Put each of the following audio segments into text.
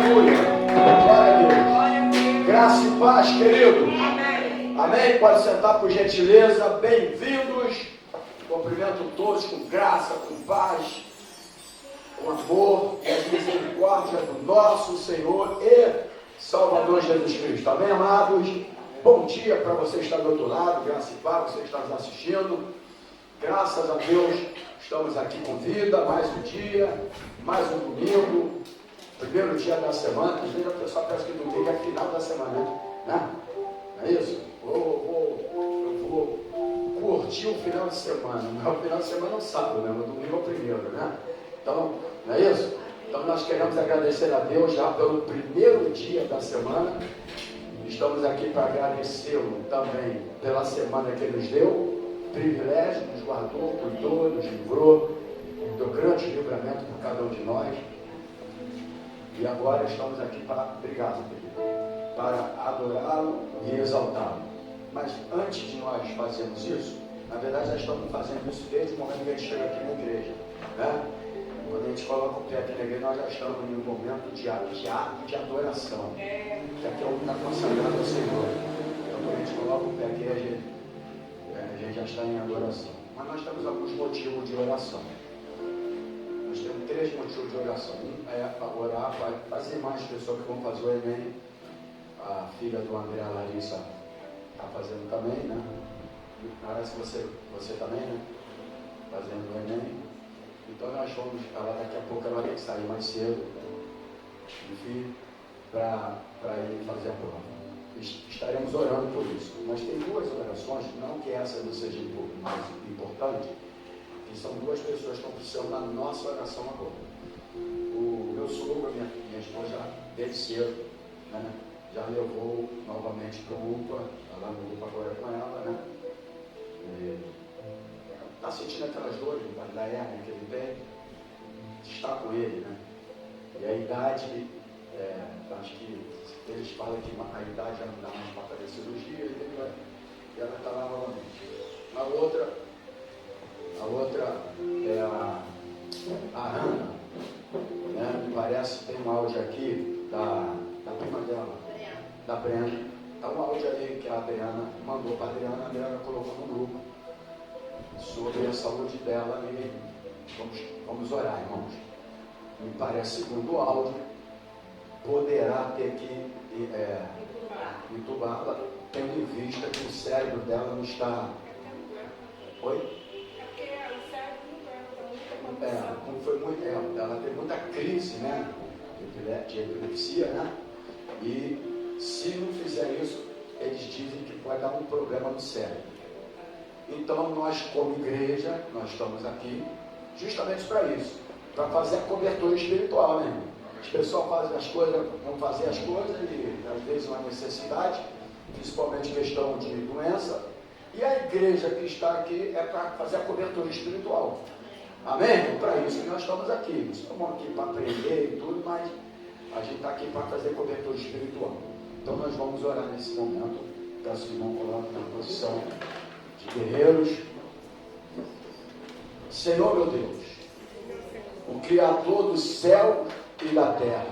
Aleluia. Glória a Deus. Graça e paz, querido. Amém? Pode sentar por gentileza. Bem-vindos. Cumprimento todos com graça, com paz, com amor e a misericórdia do nosso Senhor e Salvador Jesus Cristo. Amém, amados? Bom dia para você que está do outro lado. Graça e paz, você que está nos assistindo. Graças a Deus, estamos aqui com vida. Mais um dia, mais um domingo. Primeiro dia da semana. Às vezes a pessoa pensa que domingo é final da semana, né? Não é isso? Eu vou curtir o final de semana. O final de semana é o sábado, né? O domingo é o primeiro, né? Então, não é isso? Então nós queremos agradecer a Deus já pelo primeiro dia da semana. Estamos aqui para agradecê-lo também pela semana que Ele nos deu. Privilégio, nos guardou, cuidou, nos livrou. Deu grande livramento por cada um de nós. E agora estamos aqui para, obrigado, querido, para adorá-lo e exaltá-lo. Mas antes de nós fazermos isso, na verdade já estamos fazendo isso desde o momento que a gente chega aqui na igreja, né? Quando a gente coloca o pé aqui na igreja, nós já estamos em um momento de ato de adoração, que aqui é o que está consagrado ao Senhor. Então quando a gente coloca o pé aqui, a gente já está em adoração. Mas nós temos alguns motivos de oração. Nós temos 3 motivos de oração. Um é orar para as irmãs, pessoas que vão fazer o Enem. A filha do André, a Larissa, está fazendo também, né? Parece que você também, né? Fazendo o Enem. Então nós vamos, daqui a pouco ela vai ter que sair mais cedo, enfim, para ir fazer a prova. Estaremos orando por isso. Mas tem 2 orações, não que essa não seja mais importante, que são 2 pessoas que estão precisando da nossa oração agora. O meu sogro, minha esposa, desde cedo, né, já levou novamente para o UPA, está lá no UPA agora com ela, né? Está sentindo aquelas dores da hernia que ele tem, está com ele, né? E a idade, acho que eles falam que a idade já não dá mais para fazer cirurgia, e ela está lá novamente. A outra é a Ana, né? Me parece que tem um áudio aqui da prima dela, da Brenda. Está um áudio ali que a Adriana mandou para a Adriana colocou no grupo sobre a saúde dela e vamos orar, irmãos. Me parece, segundo o áudio, poderá ter que entubá-la, tendo em vista que o cérebro dela não está. Oi? Ela tem muita crise, né? De epilepsia, né? E se não fizer isso, eles dizem que pode dar um problema no cérebro. Então nós, como igreja, nós estamos aqui justamente para isso, para fazer a cobertura espiritual, né? As pessoas fazem as coisas, vão fazer as coisas e às vezes uma necessidade, principalmente questão de doença, e a igreja que está aqui é para fazer a cobertura espiritual. Amém? Para isso que nós estamos aqui. Nós estamos aqui para aprender e tudo, mas a gente está aqui para fazer cobertura espiritual. Então nós vamos orar nesse momento. Peço que o irmão coloque na posição de guerreiros. Senhor meu Deus, o Criador do céu e da terra,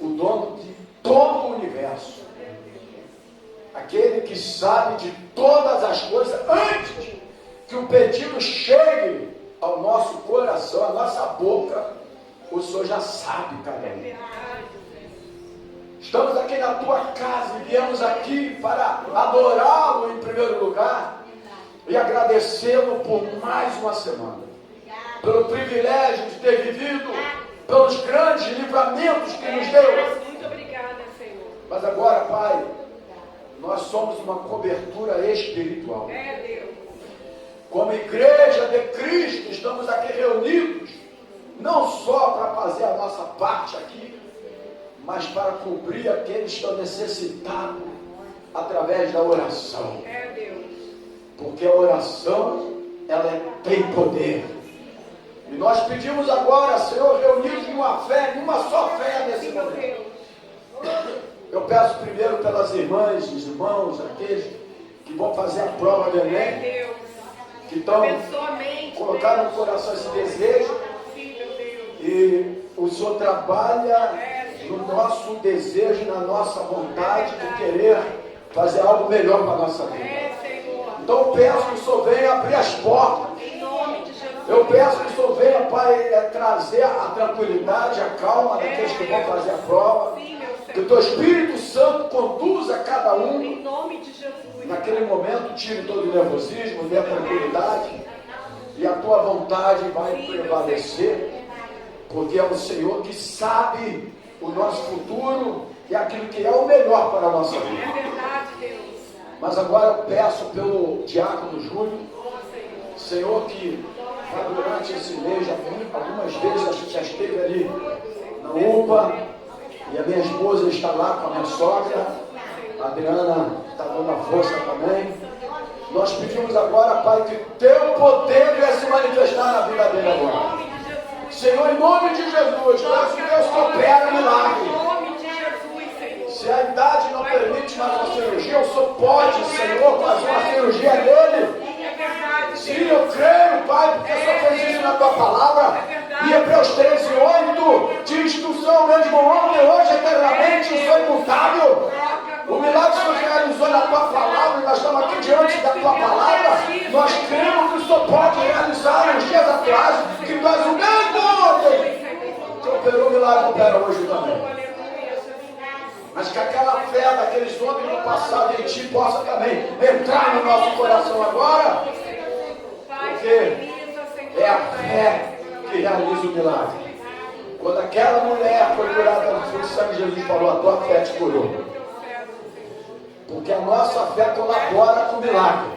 o dono de todo o universo, aquele que sabe de todas as coisas antes que o pedido chegue ao nosso coração, à nossa boca, o Senhor já sabe, cada um. Estamos aqui na tua casa e viemos aqui para adorá-lo em primeiro lugar e agradecê-lo por mais uma semana, pelo privilégio de ter vivido, pelos grandes livramentos que nos deu. Muito obrigada, Senhor. Mas agora, Pai, nós somos uma cobertura espiritual. Deus. Como igreja de Cristo, estamos aqui reunidos, não só para fazer a nossa parte aqui, mas para cobrir aqueles que estão necessitados através da oração. Deus. Porque a oração, ela tem poder. E nós pedimos agora, Senhor, reunidos numa fé, numa só fé nesse momento. Eu peço primeiro pelas irmãs, os irmãos, aqueles que vão fazer a prova do Enem, que estão colocando no coração esse desejo, e o Senhor trabalha no nosso desejo, na nossa vontade de querer fazer algo melhor para a nossa vida. Então eu peço que o Senhor venha abrir as portas. Eu peço que o Senhor venha, Pai, trazer a tranquilidade, a calma daqueles que vão fazer a prova. Que o Teu Espírito Santo conduza cada um. Em nome de Jesus. Naquele momento, tire todo o nervosismo, dê a tranquilidade. E a Tua vontade vai prevalecer. Porque é o Senhor que sabe o nosso futuro e aquilo que é o melhor para a nossa vida. É verdade, Deus. Mas agora eu peço pelo diácono Júlio, Senhor, que durante esse mês, algumas vezes a gente já esteve ali na UPA, e a minha esposa está lá com a minha sogra, a Adriana está dando a força também. Nós pedimos agora, Pai, que Teu poder venha se manifestar na vida dele agora. Senhor, em nome de Jesus, peço que Deus opera milagre. Se a idade não permite mais uma cirurgia, o Senhor pode, Senhor, fazer uma cirurgia dele. Sim, eu creio, Pai, porque o Senhor fez isso na Tua palavra. E Hebreus 13:8 diz que o Senhor é o mesmo ontem, hoje, eternamente, o Senhor é imutável. O milagre que o Senhor realizou na Tua palavra, e nós estamos aqui diante da Tua palavra. Nós cremos que o Senhor pode realizar nos dias atuais, que Tu és o mesmo ontem. Que operou o milagre, opera hoje também. Mas que aquela fé daqueles homens do passado em Ti possa também entrar no nosso coração agora. Porque é a fé que realiza o milagre. Quando aquela mulher foi curada no fluxo de sangue, Jesus falou: a tua fé te curou. Porque a nossa fé colabora com o milagre.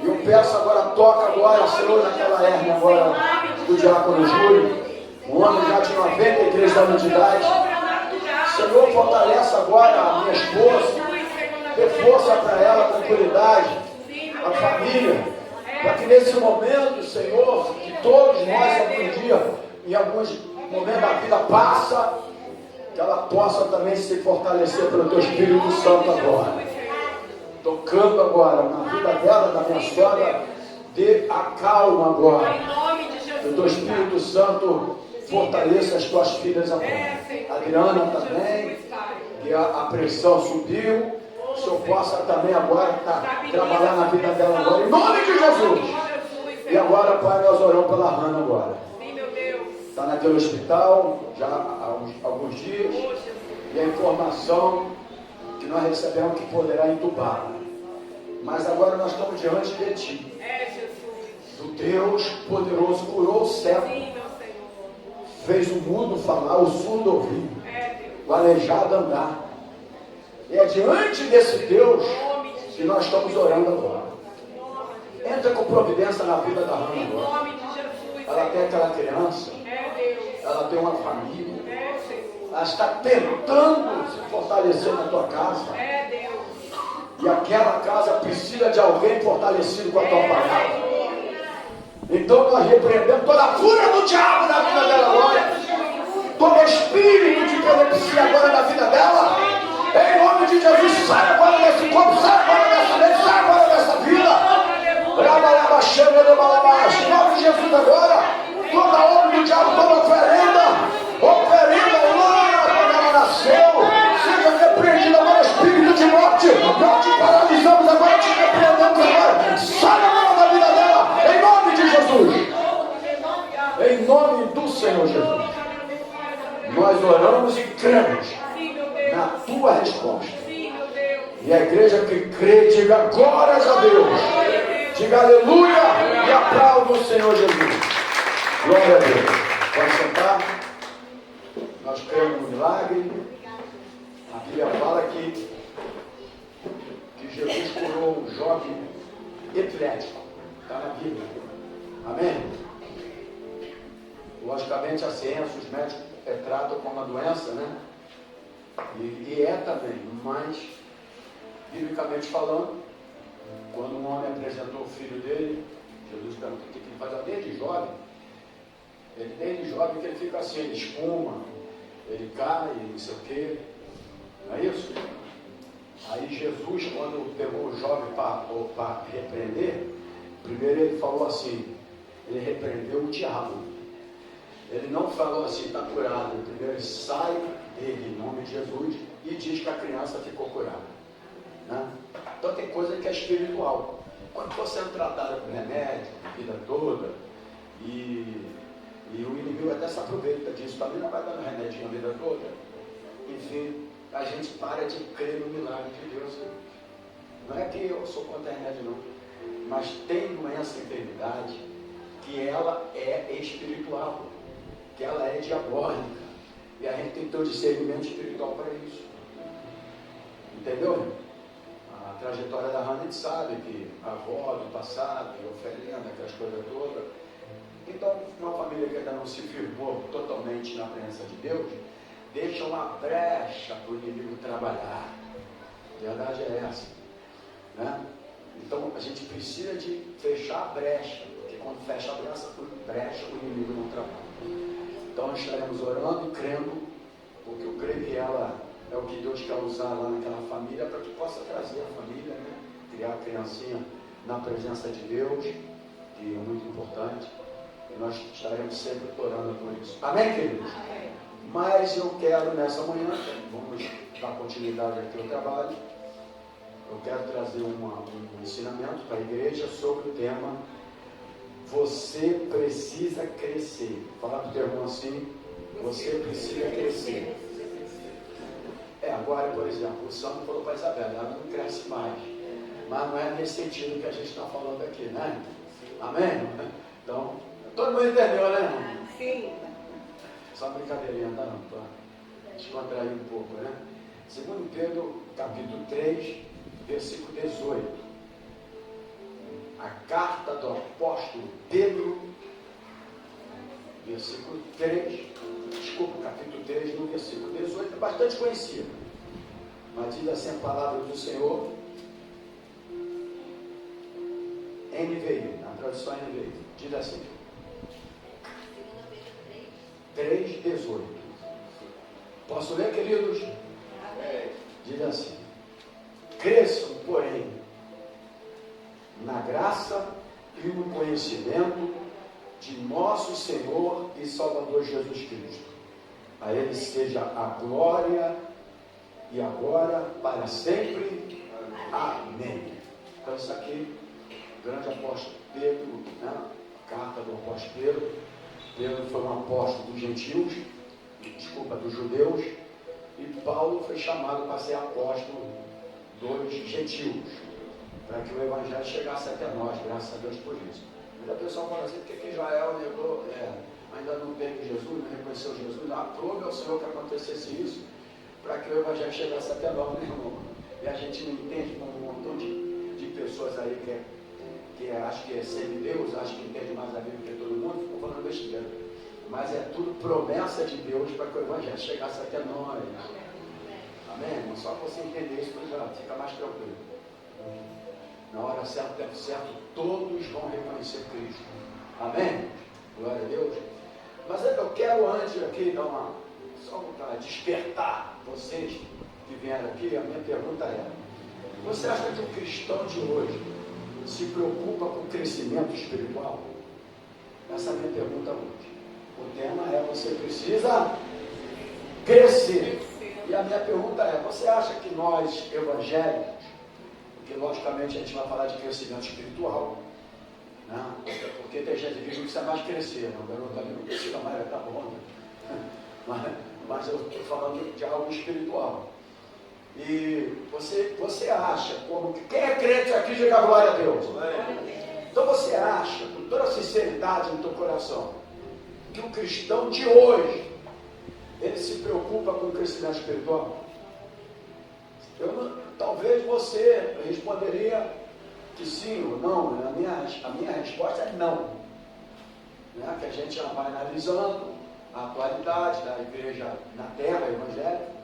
E eu peço agora, toca agora, Senhor, naquela hérnia agora do diácono Júlio, um homem já de 93 anos de idade. Senhor, fortalece agora a minha esposa, dê força para ela, tranquilidade, a família. Para que nesse momento, Senhor, que todos nós, algum dia, em alguns momentos da vida passa, que ela possa também se fortalecer pelo Teu Espírito Santo agora. Tocando agora na vida dela, da minha sogra, dê a calma agora. Que o Teu Espírito Santo fortaleça as Tuas filhas agora. A Adriana também, que a pressão subiu. O Senhor possa também agora trabalhar na vida dela agora, em nome de Jesus. E agora, Pai, nós oramos pela Hannah agora. Está naquele hospital já há alguns dias. E a informação que nós recebemos que poderá entubá-la. Mas agora nós estamos diante de Ti. Do Deus poderoso, curou o cego. Fez o mudo falar, o surdo ouvir. O aleijado andar. E é diante desse Deus que nós estamos orando agora. Entra com providência na vida da Hannah agora. Ela tem aquela criança, ela tem uma família, ela está tentando se fortalecer na Tua casa. E aquela casa precisa de alguém fortalecido com a Tua palavra. Então nós repreendemos toda a fúria do diabo na vida dela agora. Todo espírito de epilepsia agora na vida dela. Em nome de Jesus, sai agora desse corpo, sai agora dessa mente, sai agora dessa vida. Em nome de Jesus agora, toda a obra do diabo, toda oferenda lá, quando ela nasceu, seja repreendida agora, espírito de morte. Nós te paralisamos agora, te repreendemos agora. Sai agora da vida dela, em nome de Jesus. Em nome do Senhor Jesus. Nós oramos e cremos na Tua resposta. E a igreja que crê, diga glórias a Deus. Diga aleluia e aplauda o Senhor Jesus. Glória a Deus. Pode sentar. Nós cremos no milagre. A Bíblia fala que Jesus curou um jovem epilético. Está na Bíblia. Amém? Logicamente a ciência, os médicos tratam como uma doença, né? E é também, mas biblicamente falando, quando um homem apresentou o filho dele, Jesus perguntou o que ele faz desde jovem. Desde jovem que ele fica assim, ele espuma, ele cai, não sei o quê. Não é isso? Aí Jesus, quando pegou o jovem para repreender, primeiro ele falou assim, ele repreendeu o diabo. Ele não falou assim, está curado. Primeiro ele sai dele, em nome de Jesus, e diz que a criança ficou curada. Né? Então tem coisa que é espiritual. Quando você é tratado com remédio, a vida toda, e o inimigo até se aproveita disso, também não vai dando remédio a vida toda. Enfim, a gente para de crer no milagre de Deus. Não é que eu sou contra remédio não, mas tem doença, enfermidade, que ela é espiritual, que ela é diabólica, e a gente tem que ter o discernimento espiritual para isso. Entendeu? A trajetória da Hannah, a gente sabe que a avó do passado, a oferenda, aquelas coisas todas. Então, uma família que ainda não se firmou totalmente na presença de Deus, deixa uma brecha para o inimigo trabalhar. A verdade é essa. Né? Então, a gente precisa de fechar a brecha, porque quando fecha a brecha, o inimigo não trabalha. Então, nós estaremos orando e crendo, porque eu creio que ela é o que Deus quer usar lá naquela família, para que possa trazer a família, né? Criar a criancinha na presença de Deus, que é muito importante. E nós estaremos sempre orando por isso. Amém, queridos? Amém. Mas eu quero nessa manhã, vamos dar continuidade aqui ao trabalho, eu quero trazer um ensinamento para a igreja sobre o tema: você precisa crescer. Vou falar para o teu irmão assim: você precisa crescer. Agora, por exemplo, o Sandro falou para a Isabela, ela não cresce mais. Mas não é nesse sentido que a gente está falando aqui, né? Amém? Então, todo mundo entendeu, né? Sim. Só uma brincadeirinha, tá? Para descontrair um pouco, né? 2 Pedro, capítulo 3, versículo 18. A carta do apóstolo Pedro, versículo 3, capítulo 3, no versículo 18, é bastante conhecido. Mas diz assim a palavra do Senhor, NVI, na tradução NVI, diz assim, 3:18. Posso ler, queridos? Diz assim: cresçam, porém, na graça e no conhecimento de nosso Senhor e Salvador Jesus Cristo. A Ele seja a glória e agora para sempre. Amém. Então isso aqui, o grande apóstolo Pedro, né? A carta do apóstolo Pedro. Pedro foi um apóstolo dos gentios, dos judeus, e Paulo foi chamado para ser apóstolo dos gentios, para que o evangelho chegasse até nós, graças a Deus por isso. Mas a pessoa fala assim: por que Israel negou, ainda não teve Jesus, não reconheceu Jesus? Aprove ao Senhor que acontecesse isso, para que o evangelho chegasse até nós, meu irmão. E a gente não entende, como um montão de pessoas aí que acha que é semideus, acha que entende mais a Bíblia que todo mundo, ficou falando besteira. Mas é tudo promessa de Deus para que o evangelho chegasse até nós. Amém? Mas só você entender isso, já fica mais tranquilo. Na hora certa, tempo certo, todos vão reconhecer Cristo. Amém? Glória a Deus. Mas eu quero antes aqui dar só para despertar vocês que vieram aqui. A minha pergunta é: você acha que o cristão de hoje se preocupa com o crescimento espiritual? Essa é a minha pergunta hoje. O tema é: você precisa crescer. E a minha pergunta é: você acha que nós evangélicos, porque logicamente a gente vai falar de crescimento espiritual, né? Porque tem gente que diz que precisa mais crescer, né? O garoto ali não precisa mais, está bom, né? Mas eu estou falando de algo espiritual. E você acha, como quem é crente aqui, diga glória a Deus. Então você acha, com toda a sinceridade no teu coração, que o cristão de hoje, ele se preocupa com o crescimento espiritual? Talvez você responderia que sim ou não. A minha resposta é não. Né? Que a gente já vai analisando a atualidade da igreja na terra evangélica.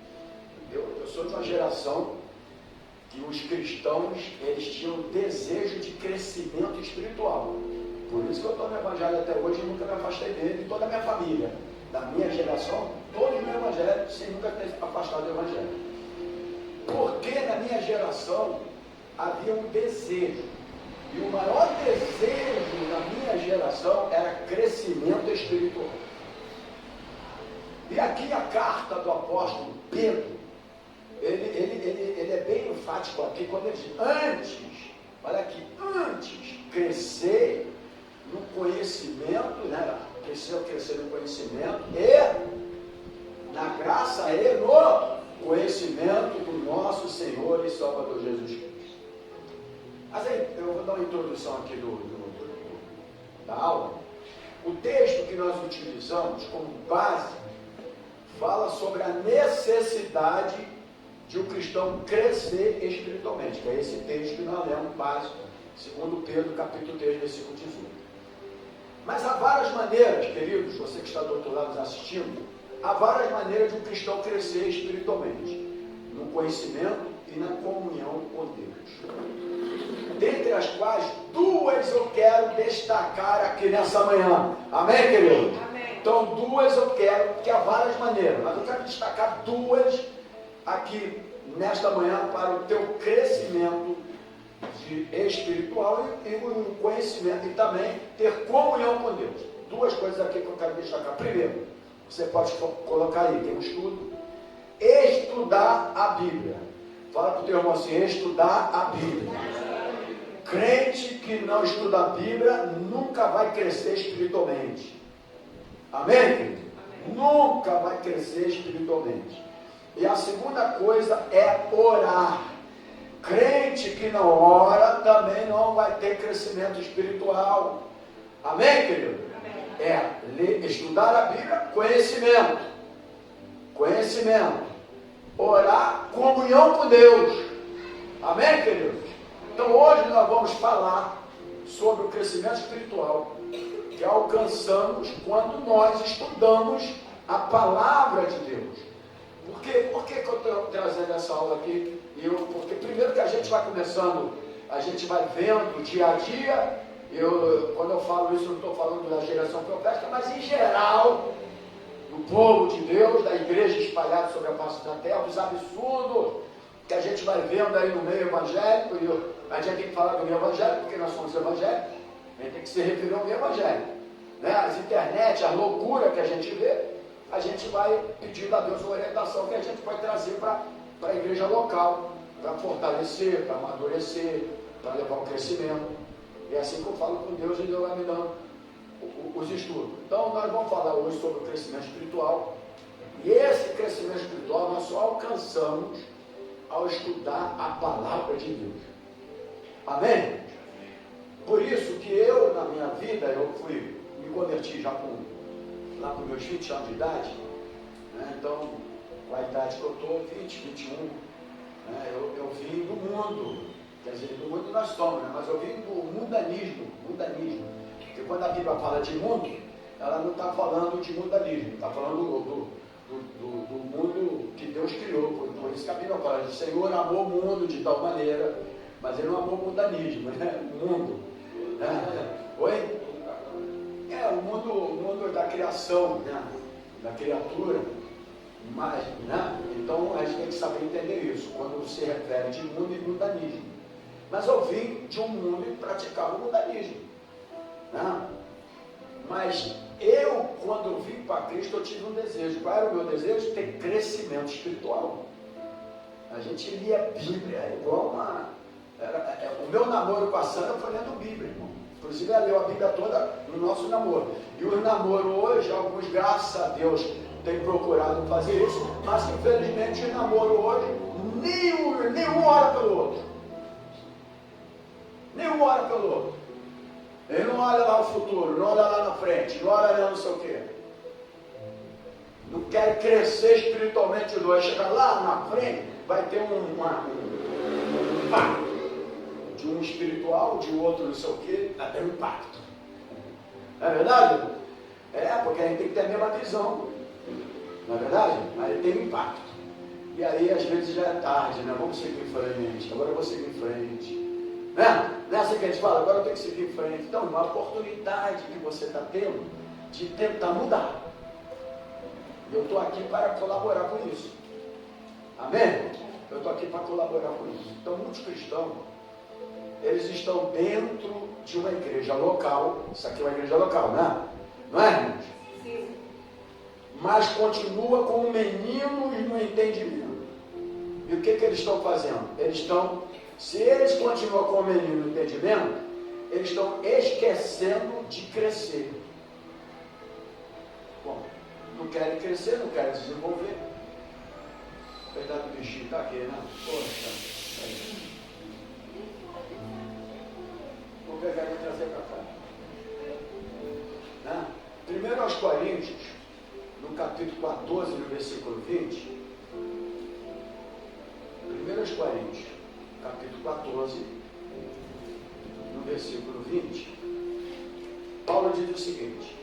Eu sou de uma geração que os cristãos, eles tinham desejo de crescimento espiritual. Por isso que eu estou no evangelho até hoje e nunca me afastei dele, e toda a minha família, da minha geração, todos no evangelho, sem nunca ter afastado do evangelho. Porque na minha geração havia um desejo, e o maior desejo da minha geração era crescimento espiritual. E aqui a carta do apóstolo Pedro, ele é bem enfático aqui quando ele diz, antes, olha aqui, antes, crescer no conhecimento, né? Crescer no conhecimento e na graça e no conhecimento do nosso Senhor e Salvador Jesus Cristo. Mas aí, eu vou dar uma introdução aqui da aula. O texto que nós utilizamos como base fala sobre a necessidade de um cristão crescer espiritualmente, que é esse texto que nós lemos básico, segundo Pedro, capítulo 3, versículo 18. Mas há várias maneiras, queridos, você que está do outro lado nos assistindo, há várias maneiras de um cristão crescer espiritualmente, no conhecimento e na comunhão com Deus. Dentre as quais, duas eu quero destacar aqui nessa manhã. Amém, querido? Amém. Então, duas eu quero, porque há várias maneiras, mas eu quero destacar duas aqui nesta manhã para o teu crescimento espiritual e o conhecimento, e também ter comunhão com Deus. Duas coisas aqui que eu quero destacar. Primeiro, você pode colocar aí, tem um estudo, estudar a Bíblia. Fala para o teu irmão assim, estudar a Bíblia. Crente que não estuda a Bíblia nunca vai crescer espiritualmente. Amém, querido? Nunca vai crescer espiritualmente. E a segunda coisa é orar. Crente que não ora também não vai ter crescimento espiritual. Amém, querido? Amém. Estudar a Bíblia, conhecimento. Conhecimento. Orar, comunhão com Deus. Amém, queridos? Então hoje nós vamos falar sobre o crescimento espiritual que alcançamos quando nós estudamos a palavra de Deus. Por que eu estou trazendo essa aula aqui? Porque primeiro que a gente vai começando, a gente vai vendo dia a dia, quando eu falo isso, eu não estou falando da geração profética, mas em geral, do povo de Deus, da igreja espalhada sobre a face da terra, os absurdos que a gente vai vendo aí no meio evangélico, e a gente tem que falar do meio evangélico, porque nós somos evangélicos, a gente tem que se referir ao meio evangélico. Né? As internet, a loucura que a gente vê, a gente vai pedindo a Deus uma orientação que a gente vai trazer para a igreja local, para fortalecer, para amadurecer, para levar o crescimento. É assim que eu falo com Deus e Deus vai me dando os estudos. Então nós vamos falar hoje sobre o crescimento espiritual. E esse crescimento espiritual nós só alcançamos ao estudar a palavra de Deus. Amém? Por isso que eu, na minha vida, me converti já lá com meus 20 anos de idade, né? Então, com a idade que eu estou, 20, 21, né? Eu vim do mundo, quer dizer, do mundo nós somos, né? Mas eu vim do mundanismo, porque quando a Bíblia fala de mundo, ela não está falando de mundanismo, está falando do mundo que Deus criou, por isso que a Bíblia fala, o Senhor amou o mundo de tal maneira, mas Ele não amou o mundanismo, né? O mundo, né? Oi? O mundo da criação, né? Da criatura, mas, né? Então a gente tem que saber entender isso, quando se refere de mundo e mundanismo. Mas eu vim de um mundo e praticava o mundanismo, né? Mas quando eu vim para Cristo, eu tive um desejo. Qual era o meu desejo? Ter crescimento espiritual. A gente lia a Bíblia, igual o meu namoro com a Sandra foi lendo Bíblia, irmão. Inclusive ela leu a Bíblia toda no nosso namoro. E os namoros hoje, alguns, graças a Deus, têm procurado fazer isso, mas infelizmente o namoro hoje, nenhum ora pelo outro. Nenhum ora pelo outro. Ele não olha lá no futuro, não olha lá na frente, não olha lá não sei o quê. Não quer crescer espiritualmente os dois. Chegar lá na frente, vai ter um pacto. De um espiritual, de outro não sei o quê, vai ter um impacto. Não é verdade? Porque a gente tem que ter a mesma visão. Não é verdade? Aí tem um impacto. E aí às vezes já é tarde, né? Vamos seguir em frente, agora eu vou seguir em frente. Né? Não é assim que a gente fala, agora eu tenho que seguir em frente. Então, uma oportunidade que você está tendo de tentar mudar. Eu estou aqui para colaborar com isso. Amém? Eu estou aqui para colaborar com isso. Então, muitos cristãos, eles estão dentro de uma igreja local. Isso aqui é uma igreja local, né? Não é, irmãos? Sim. mas continua com meninos no entendimento. E o que eles estão fazendo? Se eles continuam com o menino no entendimento, eles estão esquecendo de crescer. Bom, não querem crescer, não querem desenvolver. Apesar do bichinho está aqui, né? Poxa, vou pegar e trazer para cá. Né? Primeiro aos Coríntios, no capítulo 14, no versículo 20. Primeiro aos Coríntios, capítulo 14, no versículo 20. Paulo diz o seguinte.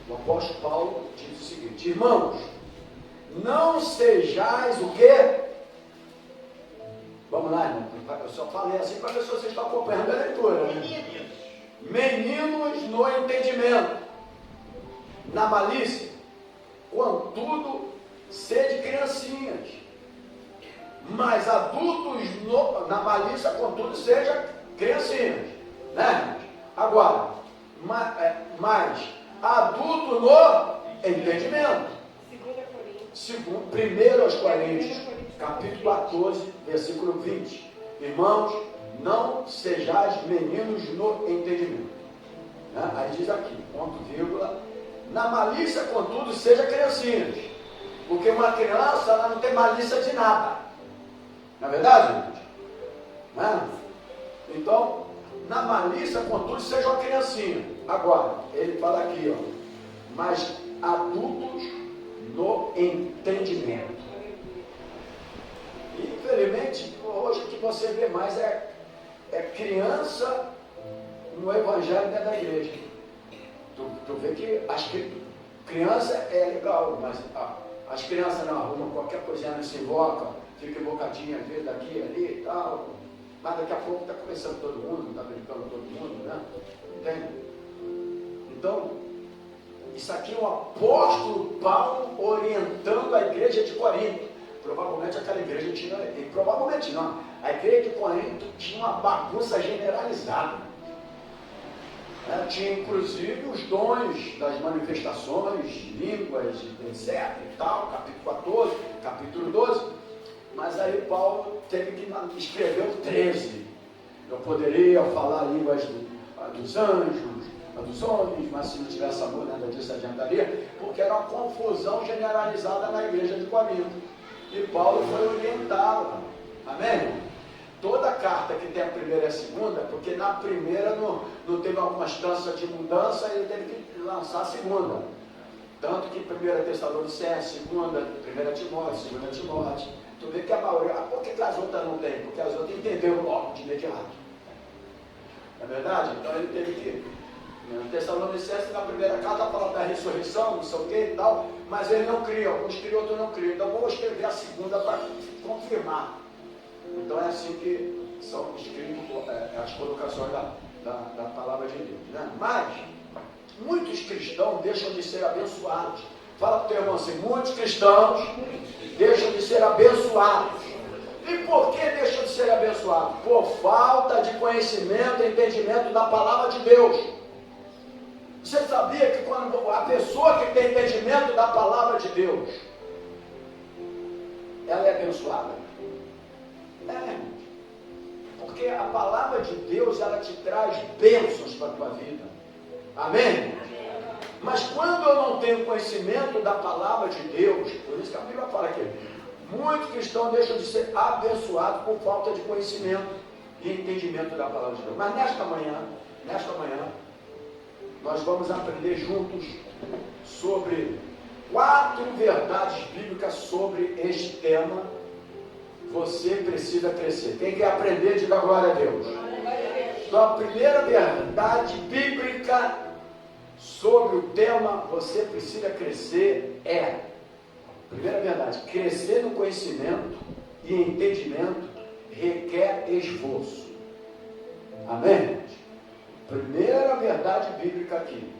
O apóstolo Paulo diz o seguinte: irmãos, não sejais o quê? Vamos lá, irmão. Eu só falei assim para ver se vocês estão acompanhando a leitura. Né? Meninos no entendimento, na malícia, contudo, sede criancinhas. Mas adultos na malícia, contudo, seja criancinhas. Né? Agora, mas adulto no entendimento. 1 aos Coríntios, capítulo 14, versículo 20. Irmãos, não sejais meninos no entendimento. Né? Aí diz aqui, ponto, vírgula. Na malícia, contudo, seja criancinhas. Porque uma criança, ela não tem malícia de nada. Não é verdade, gente? Né? Então, na malícia, contudo, seja uma criancinha. Agora, ele fala aqui, ó. Mas adultos no entendimento. E, infelizmente, hoje o que você vê mais é criança no evangelho dentro da igreja. Tu vê que criança é legal, mas as crianças não arrumam qualquer coisinha, não se invocam, fica invocadinha às vezes daqui e ali e tal. Mas daqui a pouco está começando todo mundo, está brincando todo mundo, né? Entende? Então, isso aqui é o apóstolo Paulo orientando a igreja de Corinto. Provavelmente aquela igreja tinha, provavelmente não, a igreja de Corinto tinha uma bagunça generalizada. Né? Tinha inclusive os dons das manifestações, línguas, etc. e tal, capítulo 14, capítulo 12. Mas aí Paulo teve que escrever o 13. Eu poderia falar línguas dos anjos, dos homens, mas se não tivesse amor, nada disso adiantaria, porque era uma confusão generalizada na igreja de Corinto. E Paulo foi orientá-la. Amém? Toda carta que tem a primeira e a segunda, porque na primeira não teve alguma instância de mudança, ele teve que lançar a segunda. Tanto que 1 Tessalonicenses, 1 Timóteo, 2 Timóteo. Tu vê que a maioria, por que as outras não tem? Porque as outras entenderam logo de imediato. Não é verdade? Então ele teve que. No Tessalonicenses, na primeira carta, fala da ressurreição, não sei o que e tal, mas ele não cria, alguns criam, outros não criam. Então vou escrever a segunda para confirmar. Então é assim que são escritas as colocações da palavra de Deus. Né? Mas muitos cristãos deixam de ser abençoados. Fala para o teu irmão assim, muitos cristãos deixam de ser abençoados. E por que deixam de ser abençoados? Por falta de conhecimento e entendimento da palavra de Deus. Você sabia que quando a pessoa que tem entendimento da palavra de Deus, ela é abençoada? É. Porque a palavra de Deus, ela te traz bênçãos para a tua vida. Amém? Mas quando eu não tenho conhecimento da palavra de Deus, por isso que a Bíblia fala aqui, muitos cristãos deixam de ser abençoados por falta de conhecimento e entendimento da palavra de Deus. Mas nesta manhã, nós vamos aprender juntos sobre 4 verdades bíblicas sobre este tema. Você precisa crescer. Quem quer aprender, diga glória a Deus. Então, a primeira verdade bíblica sobre o tema você precisa crescer é, primeira verdade, crescer no conhecimento e entendimento requer esforço. Amém? Primeira verdade bíblica aqui.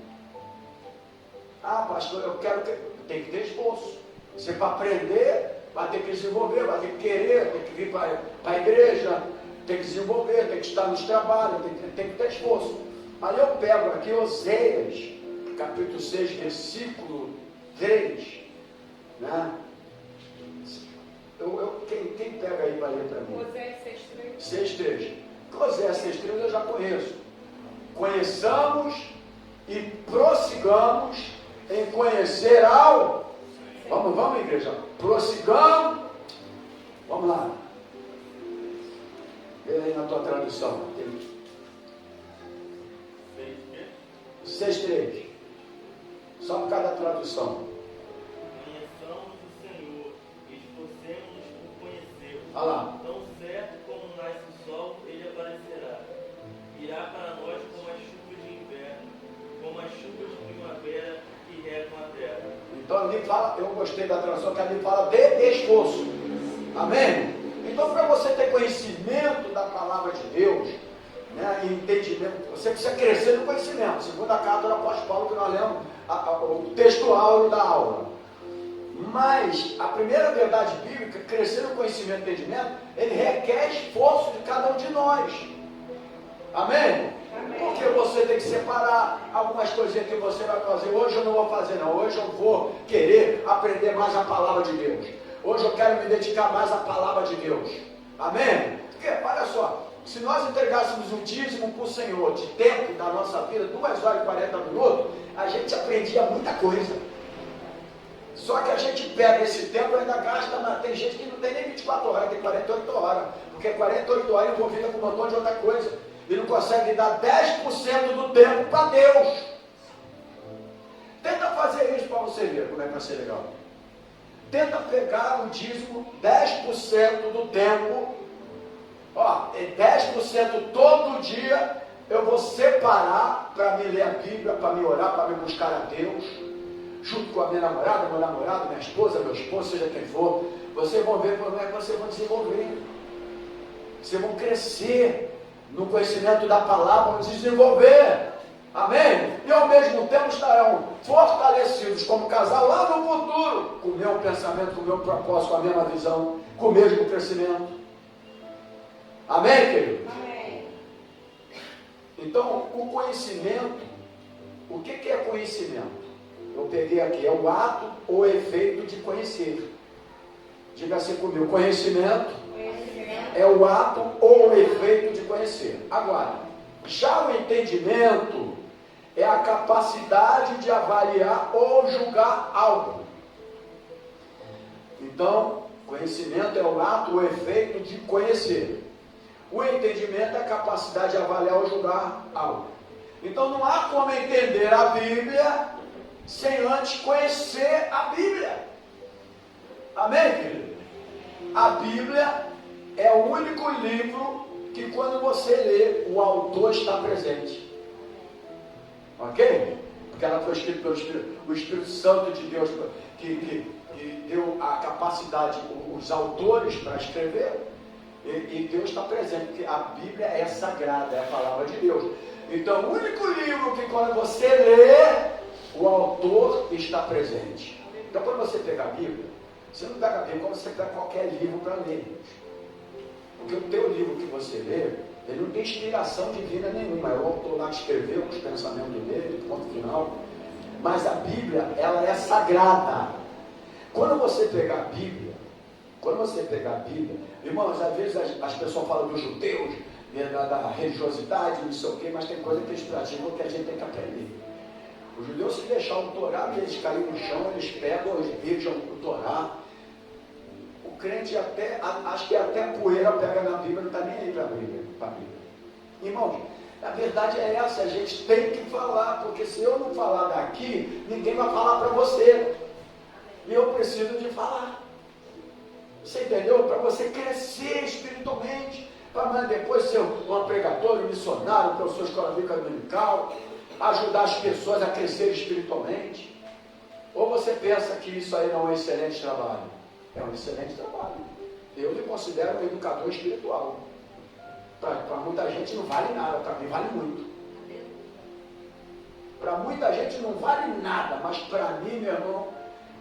Ah, pastor, eu quero que... Tem que ter esforço. Você para aprender, vai ter que desenvolver, vai ter que querer, tem que vir para a igreja, tem que desenvolver, tem que estar nos trabalhos, tem que ter esforço. Aí eu pego aqui Oséias, capítulo 6, versículo 3, né? Quem pega aí para ler para mim? Oséias 6:3. 6:3. Oséias 6:3 eu já conheço. Conheçamos e prossigamos em conhecer ao... Vamos, igreja. Prossigamos. Vamos lá. Vê aí na tua tradução. 6:3. Só por causa da tradução. Conheçamos o Senhor e esforcemos-nos por conhecê-lo. Olha lá. Tão certo como nasce o sol, ele aparecerá. Virá para nós como as chuvas de inverno, como as chuvas de primavera que regam a terra. Então ali fala, eu gostei da tradução que ali fala de esforço. Amém? Então para você ter conhecimento da palavra de Deus, né, e entendimento, você precisa crescer no conhecimento. Segundo a carta do apóstolo Paulo que nós lemos, o texto áureo da aula. Mas a primeira verdade bíblica, crescer no conhecimento e entendimento, ele requer esforço de cada um de nós. Amém? Porque você tem que separar algumas coisinhas que você vai fazer. Hoje eu não vou fazer não. Hoje eu vou querer aprender mais a palavra de Deus. Hoje eu quero me dedicar mais à palavra de Deus. Amém? Porque, olha só, se nós entregássemos um dízimo para o Senhor de tempo da nossa vida, 2 horas e 40 minutos, a gente aprendia muita coisa. Só que a gente pega esse tempo e ainda gasta, mas tem gente que não tem nem 24 horas, tem 48 horas. Porque 48 horas envolvida com um montão de outra coisa. E não consegue dar 10% do tempo para Deus. Tenta fazer isso para você ver como é que vai ser legal. Tenta pegar o dízimo 10% do tempo. Ó, 10% todo dia eu vou separar para me ler a Bíblia, para me orar, para me buscar a Deus. Junto com a minha namorada, meu namorado, minha esposa, meu esposo, seja quem for. Vocês vão ver como é que vocês vão desenvolver. Vocês vão crescer no conhecimento da palavra, vão desenvolver. Amém? E ao mesmo tempo estarão fortalecidos como casal lá no futuro, com o mesmo pensamento, com o mesmo propósito, com a mesma visão, com o mesmo crescimento. Amém, querido? Amém. Então, o conhecimento, o que é conhecimento? Eu peguei aqui, é o ato ou efeito de conhecer. Diga assim comigo, conhecimento é o ato ou o efeito de conhecer. Agora, já o entendimento é a capacidade de avaliar ou julgar algo. Então, conhecimento é o ato ou efeito de conhecer. O entendimento é a capacidade de avaliar ou julgar algo. Então, não há como entender a Bíblia sem antes conhecer a Bíblia. Amém, querido? A Bíblia é o único livro que quando você lê, o autor está presente. Ok? Porque ela foi escrita pelo Espírito, o Espírito Santo de Deus, que deu a capacidade, os autores para escrever, e Deus está presente, porque a Bíblia é sagrada, é a palavra de Deus. Então, o único livro que quando você lê, o autor está presente. Então, quando você pega a Bíblia, você não pega a Bíblia como você pega qualquer livro para ler. Porque o teu livro que você lê, ele não tem inspiração divina nenhuma. É o autor lá que escreveu os pensamentos dele, ponto final. Mas a Bíblia, ela é sagrada. Quando você pegar a Bíblia, irmãos, às vezes as pessoas falam dos judeus, da religiosidade, não sei o quê, mas tem coisa que eles praticam que a gente tem que aprender. Os judeus, se deixar o Torá, eles caem no chão, eles pegam, eles beijam o Torá. O crente até, acho que até a poeira pega na Bíblia, não está nem aí para a Bíblia. Irmãos, a verdade é essa, a gente tem que falar, porque se eu não falar daqui, ninguém vai falar para você. E eu preciso de falar. Você entendeu? Para você crescer espiritualmente, para depois ser um pregador, um missionário, um professor de escola bíblica dominical, ajudar as pessoas a crescer espiritualmente. Ou você pensa que isso aí não é um excelente trabalho? É um excelente trabalho. Eu me considero um educador espiritual. Para muita gente não vale nada, para mim vale muito. Para muita gente não vale nada, mas para mim, meu irmão,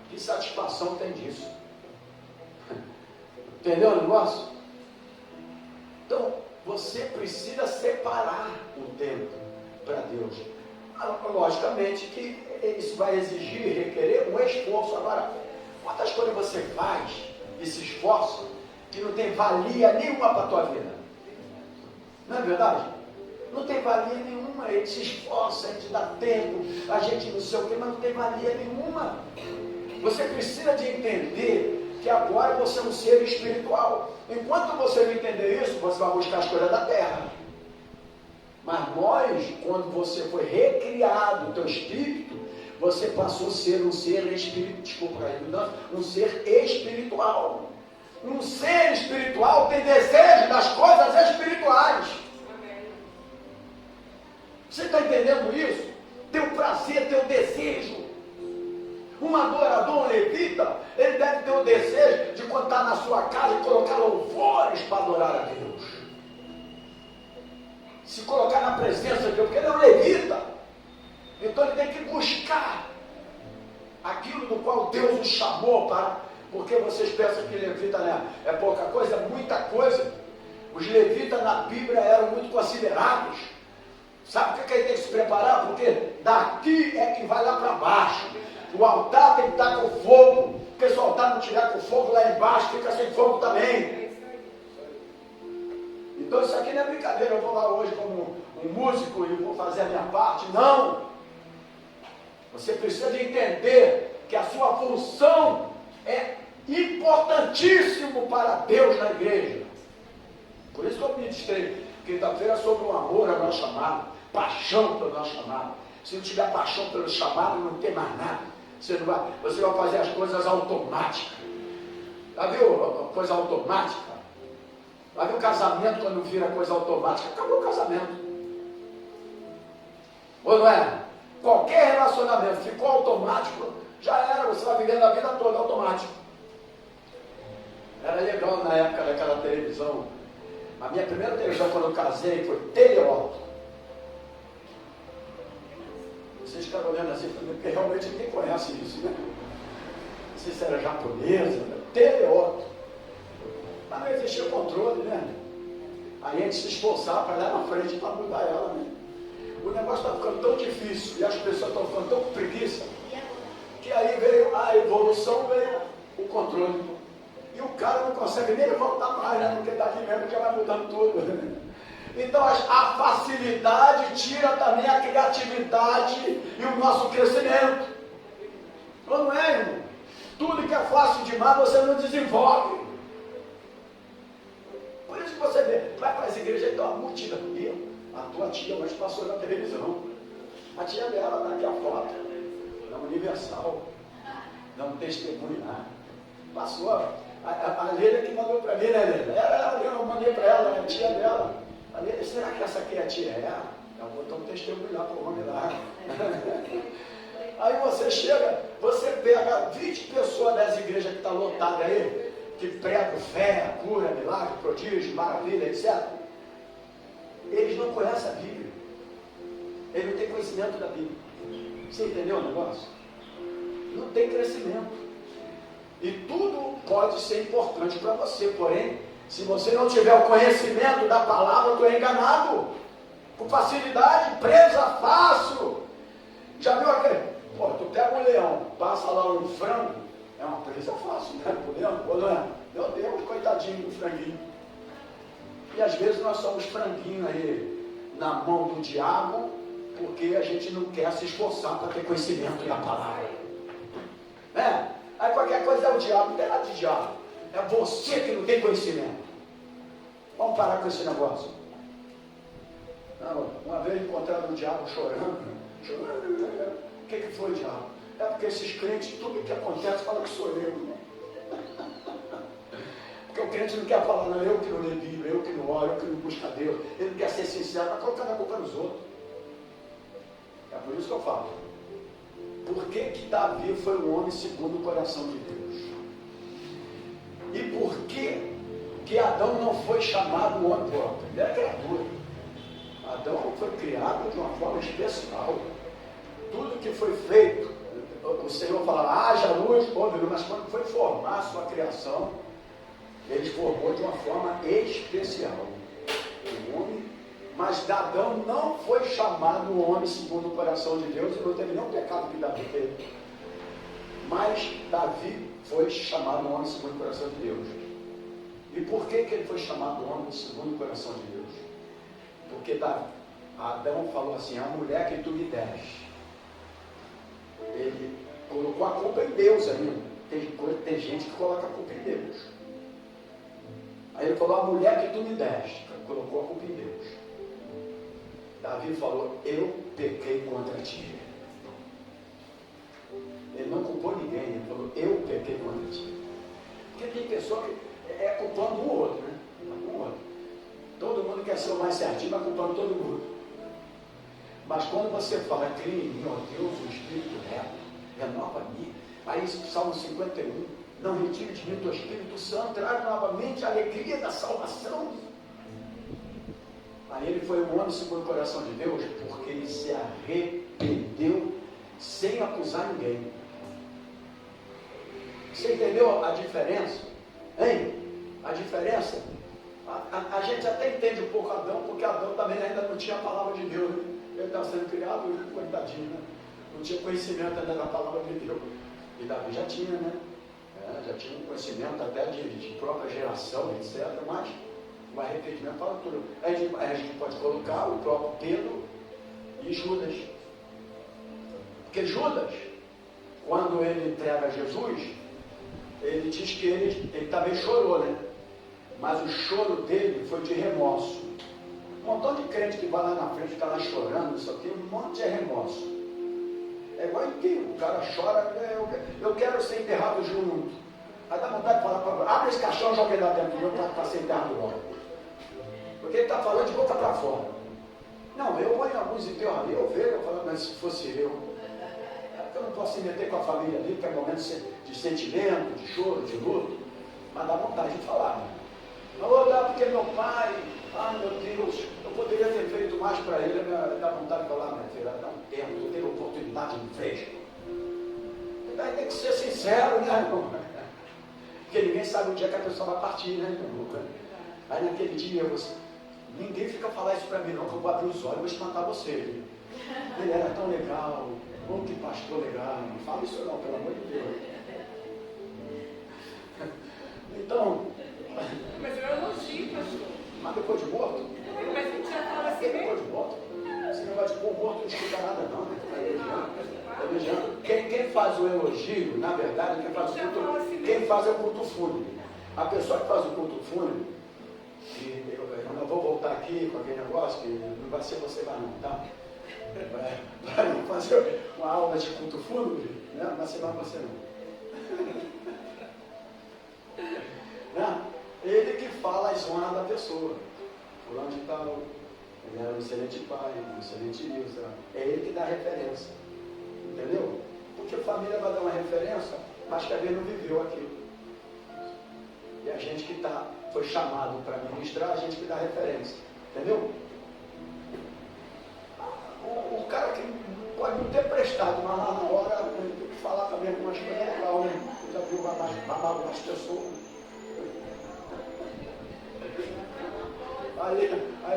que satisfação tem disso? Entendeu o negócio? Então, você precisa separar o tempo para Deus. Logicamente que isso vai exigir, requerer um esforço. Agora, quantas coisas você faz e se esforça que não tem valia nenhuma para a tua vida? Não é verdade? Não tem valia nenhuma. A gente se esforça, a gente dá tempo, a gente não sei o que, mas não tem valia nenhuma. Você precisa de entender que agora você é um ser espiritual. Enquanto você não entender isso, você vai buscar as coisas da terra. Mas nós, quando você foi recriado, o teu espírito, você passou a ser um ser espiritual, desculpa a redundância, um ser espiritual. Um ser espiritual tem desejo das coisas espirituais. Você está entendendo isso? Teu prazer, teu desejo. Um adorador, um levita, ele deve ter o desejo de quando está na sua casa e colocar louvores para adorar a Deus. Se colocar na presença de Deus, porque ele é um levita. Então ele tem que buscar aquilo do qual Deus o chamou para. Porque vocês pensam que levita, né, é pouca coisa, é muita coisa. Os levitas na Bíblia eram muito considerados. Sabe o que ele tem que se preparar? Porque daqui é que vai lá para baixo. O altar tem que estar com fogo. Porque se o altar não tiver com fogo lá embaixo, fica sem fogo também. Então isso aqui não é brincadeira. Eu vou lá hoje como um músico e vou fazer a minha parte. Não! Você precisa de entender que a sua função é importantíssimo para Deus na igreja. Por isso que eu ministrei quinta-feira sobre o amor ao nosso chamado, paixão pelo nosso chamado. Se não tiver paixão pelo chamado, não tem mais nada. Você vai fazer as coisas automáticas. Já viu coisa automática? Já viu o casamento quando vira coisa automática? Acabou o casamento. Ou não é? Qualquer relacionamento ficou automático, já era, você vai vivendo a vida toda automático. Era legal na época daquela televisão. A minha primeira televisão quando eu casei foi Teleoto. Vocês ficaram olhando assim, porque realmente ninguém conhece isso, né? Não sei se era japonesa, né? Teleoto. Mas não existia controle, né? Aí a gente se esforçava para lá na frente para mudar ela, né? O negócio está ficando tão difícil e as pessoas estão ficando tão com preguiça que aí veio a evolução, veio o controle. E o cara não consegue nem voltar mais, né? Porque daqui mesmo já vai mudando tudo. Então a facilidade tira também a criatividade e o nosso crescimento. Não é, irmão? Tudo que é fácil demais você não desenvolve. Por isso que você vê, vai para as igrejas e tem uma multidão. A tua tia hoje passou na televisão. A tia dela está aqui a foto. Na Universal. Não testemunhar. Passou. A Leila que mandou para mim, né, Leila? Eu mandei para ela, a tia dela. A Leila, será que essa aqui é a tia? Ela botou um testemunho lá para o homem lá. Aí você chega, você pega 20 pessoas das igrejas que estão lotadas aí, que pregam fé, cura, milagre, prodígio, maravilha, etc. Eles não conhecem a Bíblia. Eles não têm conhecimento da Bíblia. Você entendeu o negócio? Não tem crescimento. E tudo pode ser importante para você, porém, se você não tiver o conhecimento da palavra, tu é enganado. Com facilidade, presa fácil. Já viu aquele? Pô, tu pega um leão, passa lá um frango, é uma presa fácil, né? O leão, ou não é? Meu Deus, coitadinho do franguinho. E às vezes nós somos franguinhos aí na mão do diabo, porque a gente não quer se esforçar para ter conhecimento da palavra. Né? Aí qualquer coisa é o diabo, não tem nada de diabo. É você que não tem conhecimento. Vamos parar com esse negócio. Não, uma vez encontraram o diabo chorando. O que foi, diabo? É porque esses crentes, tudo que acontece, fala que sou eu. Porque o crente não quer falar, não, eu que não leio Bíblia, eu que não oro, eu que não busco a Deus. Ele não quer ser sincero, vai colocar a culpa nos outros. É por isso que eu falo. Por que Davi foi um homem segundo o coração de Deus? E por que Adão não foi chamado um homem próprio? Ele era criatura. Adão foi criado de uma forma especial. Tudo que foi feito, o Senhor fala, haja luz, mas quando foi formar a sua criação, ele formou de uma forma especial. O homem Mas Adão não foi chamado o homem segundo o coração de Deus, e não teve nenhum pecado que Davi teve. Mas Davi foi chamado o homem segundo o coração de Deus. E por que ele foi chamado o homem segundo o coração de Deus? Porque Adão falou assim: a mulher que tu me deste. Ele colocou a culpa em Deus ainda. Tem gente que coloca a culpa em Deus. Aí ele falou: a mulher que tu me deste. Colocou a culpa em Deus. Davi falou: eu pequei contra ti. Ele não culpou ninguém, ele falou: eu pequei contra ti. Porque tem pessoa que é culpando o outro, né? O outro. Todo mundo quer ser o mais certinho, mas culpando todo mundo. Mas quando você fala: cria em mim, ó Deus, o Espírito reto, renova-me. Aí Salmo 51, não retire de mim o teu Espírito Santo, traz novamente a alegria da salvação. Aí ele foi um homem segundo o coração de Deus, porque ele se arrependeu sem acusar ninguém. Você entendeu a diferença? Hein? A diferença? A gente até entende um pouco Adão, porque Adão também ainda não tinha a palavra de Deus. Né? Ele estava sendo criado, coitadinho, né? Não tinha conhecimento ainda da palavra de Deus. E Davi já tinha, né? Já tinha um conhecimento até de própria geração, etc. Mas o arrependimento fala tudo. A gente pode colocar o próprio Pedro e Judas. Porque Judas, quando ele entrega Jesus, ele diz que ele também chorou, né? Mas o choro dele foi de remorso. Um montão de crente que vai lá na frente, fica lá chorando, isso aqui, um monte de remorso. É igual enterro, o cara chora: eu quero ser enterrado junto. Aí dá vontade de falar para ele: abre esse caixão e joga ele lá dentro, para ser enterrado logo. Porque ele está falando de boca para fora. Não, eu vou em alguns enterros ali, eu vejo, eu falo: mas se fosse eu não posso me meter com a família ali, porque é momento de sentimento, de choro, de luto. Mas dá vontade de falar, né? Não, porque meu pai, ai meu Deus, eu poderia ter feito mais para ele. Dá vontade de falar: minha filha, dá um tempo, eu tenho oportunidade de fez. Daí tem que ser sincero, né, irmão? Porque ninguém sabe o dia que a pessoa vai partir, né, irmão? Aí naquele dia, ninguém fica falando isso para mim, não, que eu vou abrir os olhos e vou espantar você. Ele era tão legal, que pastor legal. Não fala isso não, pelo amor de Deus. Então. Mas eu elogio, pastor. Mas depois de morto? Mas a gente já fala assim mesmo. Depois de morto? Esse negócio de pôr morto não escuta nada não, né? Tá elogiando. Quem faz o elogio, na verdade, quem faz é o culto fúnebre. A pessoa que faz o culto fúnebre, eu não vou voltar aqui com aquele negócio, que não vai ser você lá não, tá? Para fazer uma aula de culto fúnebre, né? Não vai ser lá você não. Né? Ele que fala as honras da pessoa. Fulano de tal, ele era um excelente pai, um excelente ilha. É ele que dá a referência. Entendeu? Porque a família vai dar uma referência, mas que a vez não viveu aquilo. E a gente que foi chamado para ministrar, a gente que dá referência. Entendeu? O cara que pode não ter prestado, mas lá na hora tem que falar também algumas coisas legais, né? Já viu babar algumas pessoas. Aí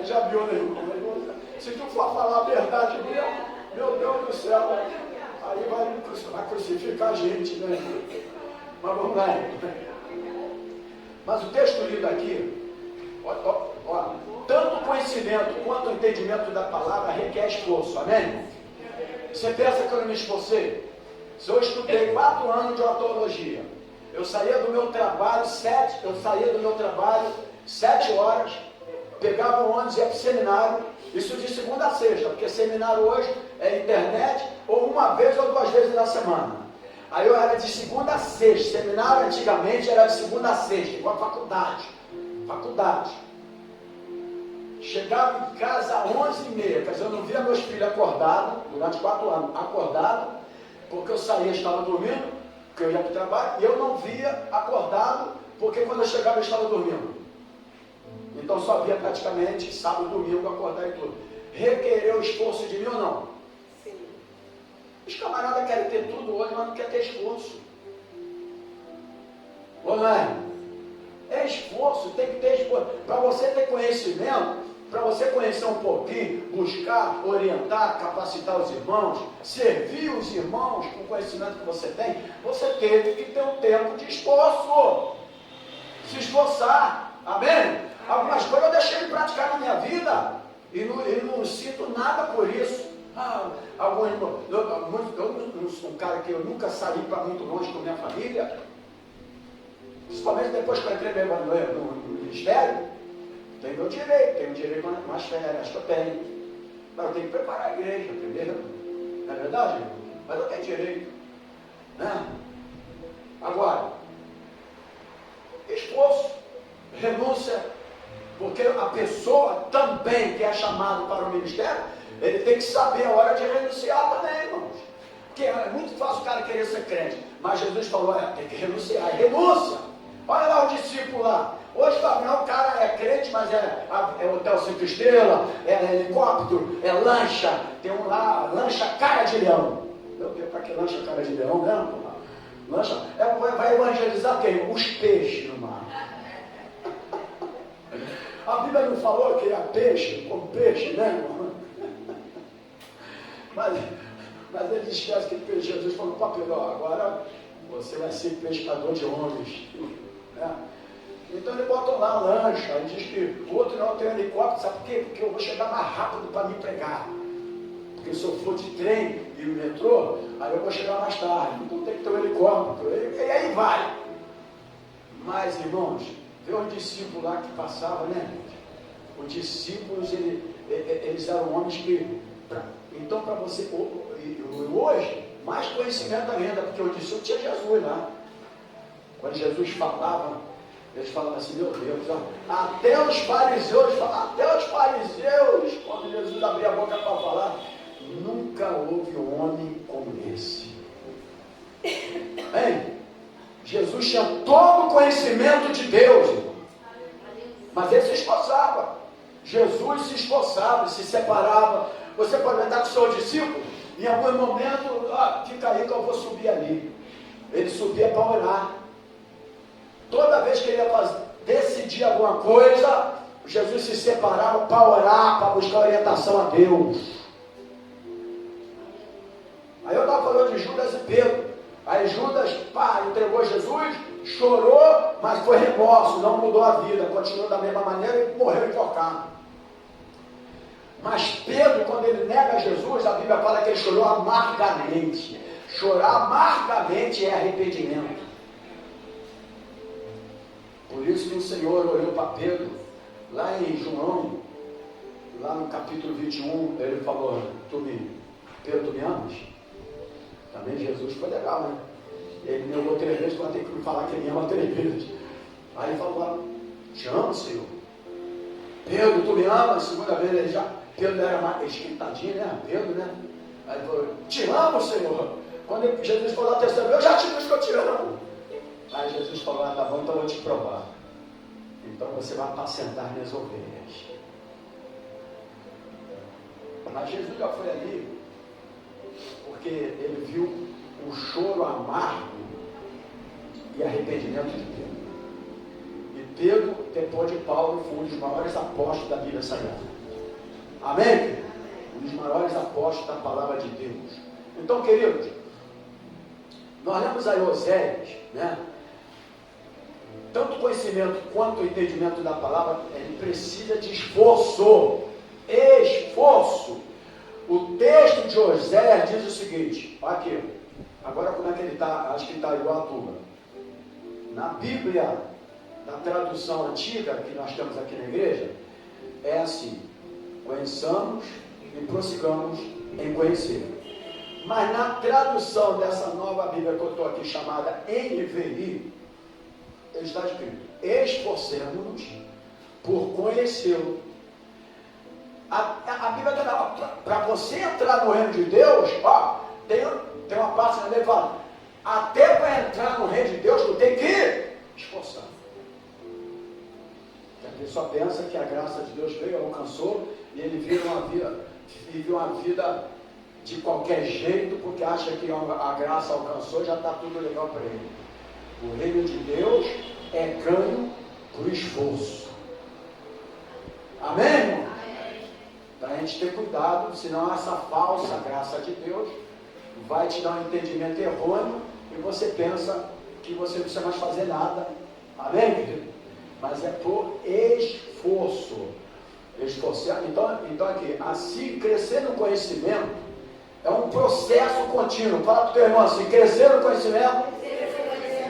já viu, né, irmão? Se tu for falar a verdade mesmo, meu Deus do céu, aí vai crucificar a gente, né? Mas vamos lá. Mas o texto lido aqui, ó, tanto o conhecimento quanto o entendimento da palavra requer esforço, amém? Você pensa que eu não me esforcei? Se eu estudei 4 anos de odontologia, eu saía do meu trabalho 7 horas, pegava o ônibus e ia para o seminário, isso de segunda a sexta, porque seminário hoje é internet, ou uma vez ou 2 vezes na semana. Aí eu era de segunda a sexta, seminário antigamente era de segunda a sexta, igual a faculdade. Chegava em casa às 11h30, quer dizer, eu não via meus filhos acordados, durante 4 anos, acordados, porque eu saía, estava dormindo, porque eu ia para o trabalho, e eu não via acordado, porque quando eu chegava eu estava dormindo. Então só via praticamente sábado, domingo, acordar e tudo. Requereu esforço de mim ou não? Sim. Os camaradas querem ter tudo hoje, mas não querem ter esforço. Ou não é? É esforço, tem que ter esforço. Para você ter conhecimento, para você conhecer um pouquinho, buscar, orientar, capacitar os irmãos, servir os irmãos com o conhecimento que você tem, você teve que ter um tempo de esforço, se esforçar, amém? Algumas coisas eu deixei de praticar na minha vida e não sinto nada por isso. Eu sou um cara que eu nunca saí para muito longe com minha família, principalmente depois que eu entrei no ministério. Tenho meu direito, tenho direito a mais férias, acho que eu tenho. Mas eu tenho que preparar a igreja, entendeu? Não é verdade, irmão? Mas eu tenho direito. Né? Agora, esforço, renúncia, porque a pessoa também que é chamado para o ministério, ele tem que saber a hora de renunciar também, irmãos. Porque é muito fácil o cara querer ser crente, mas Jesus falou, tem que renunciar, renúncia. Olha lá o discípulo lá. Hoje o cara é crente, mas é hotel 5 estrelas, é helicóptero, é lancha, tem um lá, lancha cara de leão. Meu Deus, para que lancha cara de leão mesmo? Lancha, vai evangelizar quem? Os peixes no mar. A Bíblia não falou que era peixe, como peixe, né, irmão? Mas ele esquece que Jesus falou para Pedro, agora você vai ser pescador de homens. Né? Então ele bota lá a lancha, ele diz que o outro não tem um helicóptero, sabe por quê? Porque eu vou chegar mais rápido para me pregar. Porque se eu for de trem e o metrô, aí eu vou chegar mais tarde. Então tem que ter um helicóptero. E aí vai. Mas, irmãos, vê os discípulos lá que passavam, né? Os discípulos, eles eram homens que... Então, para você... Hoje, mais conhecimento ainda, porque o discípulo tinha Jesus lá. Quando Jesus falava... Eles falavam assim, meu Deus, até os fariseus, quando Jesus abria a boca para falar, nunca houve um homem como esse. Bem, Jesus tinha todo o conhecimento de Deus, irmão. Mas ele se esforçava. Jesus se esforçava, se separava. Você pode andar com o seu discípulo, em algum momento, fica aí que eu vou subir ali. Ele subia para orar. Toda vez que ele ia decidir alguma coisa, Jesus se separava para orar, para buscar orientação a Deus. Aí eu estava falando de Judas e Pedro. Aí Judas, entregou Jesus, chorou, mas foi remorso, não mudou a vida, continuou da mesma maneira e morreu enforcado. Mas Pedro, quando ele nega Jesus, a Bíblia fala que ele chorou amargamente. Chorar amargamente é arrependimento. Por isso que o Senhor olhou para Pedro, lá em João, lá no capítulo 21, ele falou, Pedro, tu me amas? Também Jesus foi legal, né? Ele me negou 3 vezes, vai ter que me falar que ele me ama 3 vezes. Aí ele falou, te amo, Senhor. Pedro, tu me amas? Segunda vez, Pedro era mais esquentadinho, né? Pedro, né? Aí ele falou, te amo, Senhor. Quando Jesus falou a terceira vez, eu já te disse que eu te amo. Aí Jesus falou, tá bom, então eu vou te provar. Então você vai apacentar minhas ovelhas. Mas Jesus já foi ali, porque ele viu o choro amargo e arrependimento de Pedro. E Pedro, depois de Paulo, foi um dos maiores apóstolos da Bíblia Sagrada. Amém? Um dos maiores apóstolos da palavra de Deus. Então, queridos, nós lemos aí Oséias, né? Tanto o conhecimento quanto o entendimento da palavra, ele precisa de esforço. Esforço. O texto de Oséias diz o seguinte, olha aqui, agora como é que ele está? Acho que ele está igual a tua. Na Bíblia, na tradução antiga que nós temos aqui na igreja, é assim, conheçamos e prossigamos em conhecer. Mas na tradução dessa nova Bíblia que eu estou aqui, chamada NVI, está escrito, esforcemos-nos por conhecê-lo. A Bíblia está para você entrar no reino de Deus, tem uma parte na Bíblia que fala, até para entrar no reino de Deus, tu tem que esforçar. A pessoa pensa que a graça de Deus veio, alcançou, e ele vive uma vida de qualquer jeito, porque acha que a graça alcançou, já está tudo legal para ele. O reino de Deus é ganho por esforço. Amém, irmão? gente ter cuidado, senão essa falsa graça de Deus vai te dar um entendimento errôneo e você pensa que você não precisa mais fazer nada. Amém, querido? Mas é por esforço. Esforçar. Então aqui, assim, crescer no conhecimento é um processo contínuo. Fala para o teu irmão assim, crescer no conhecimento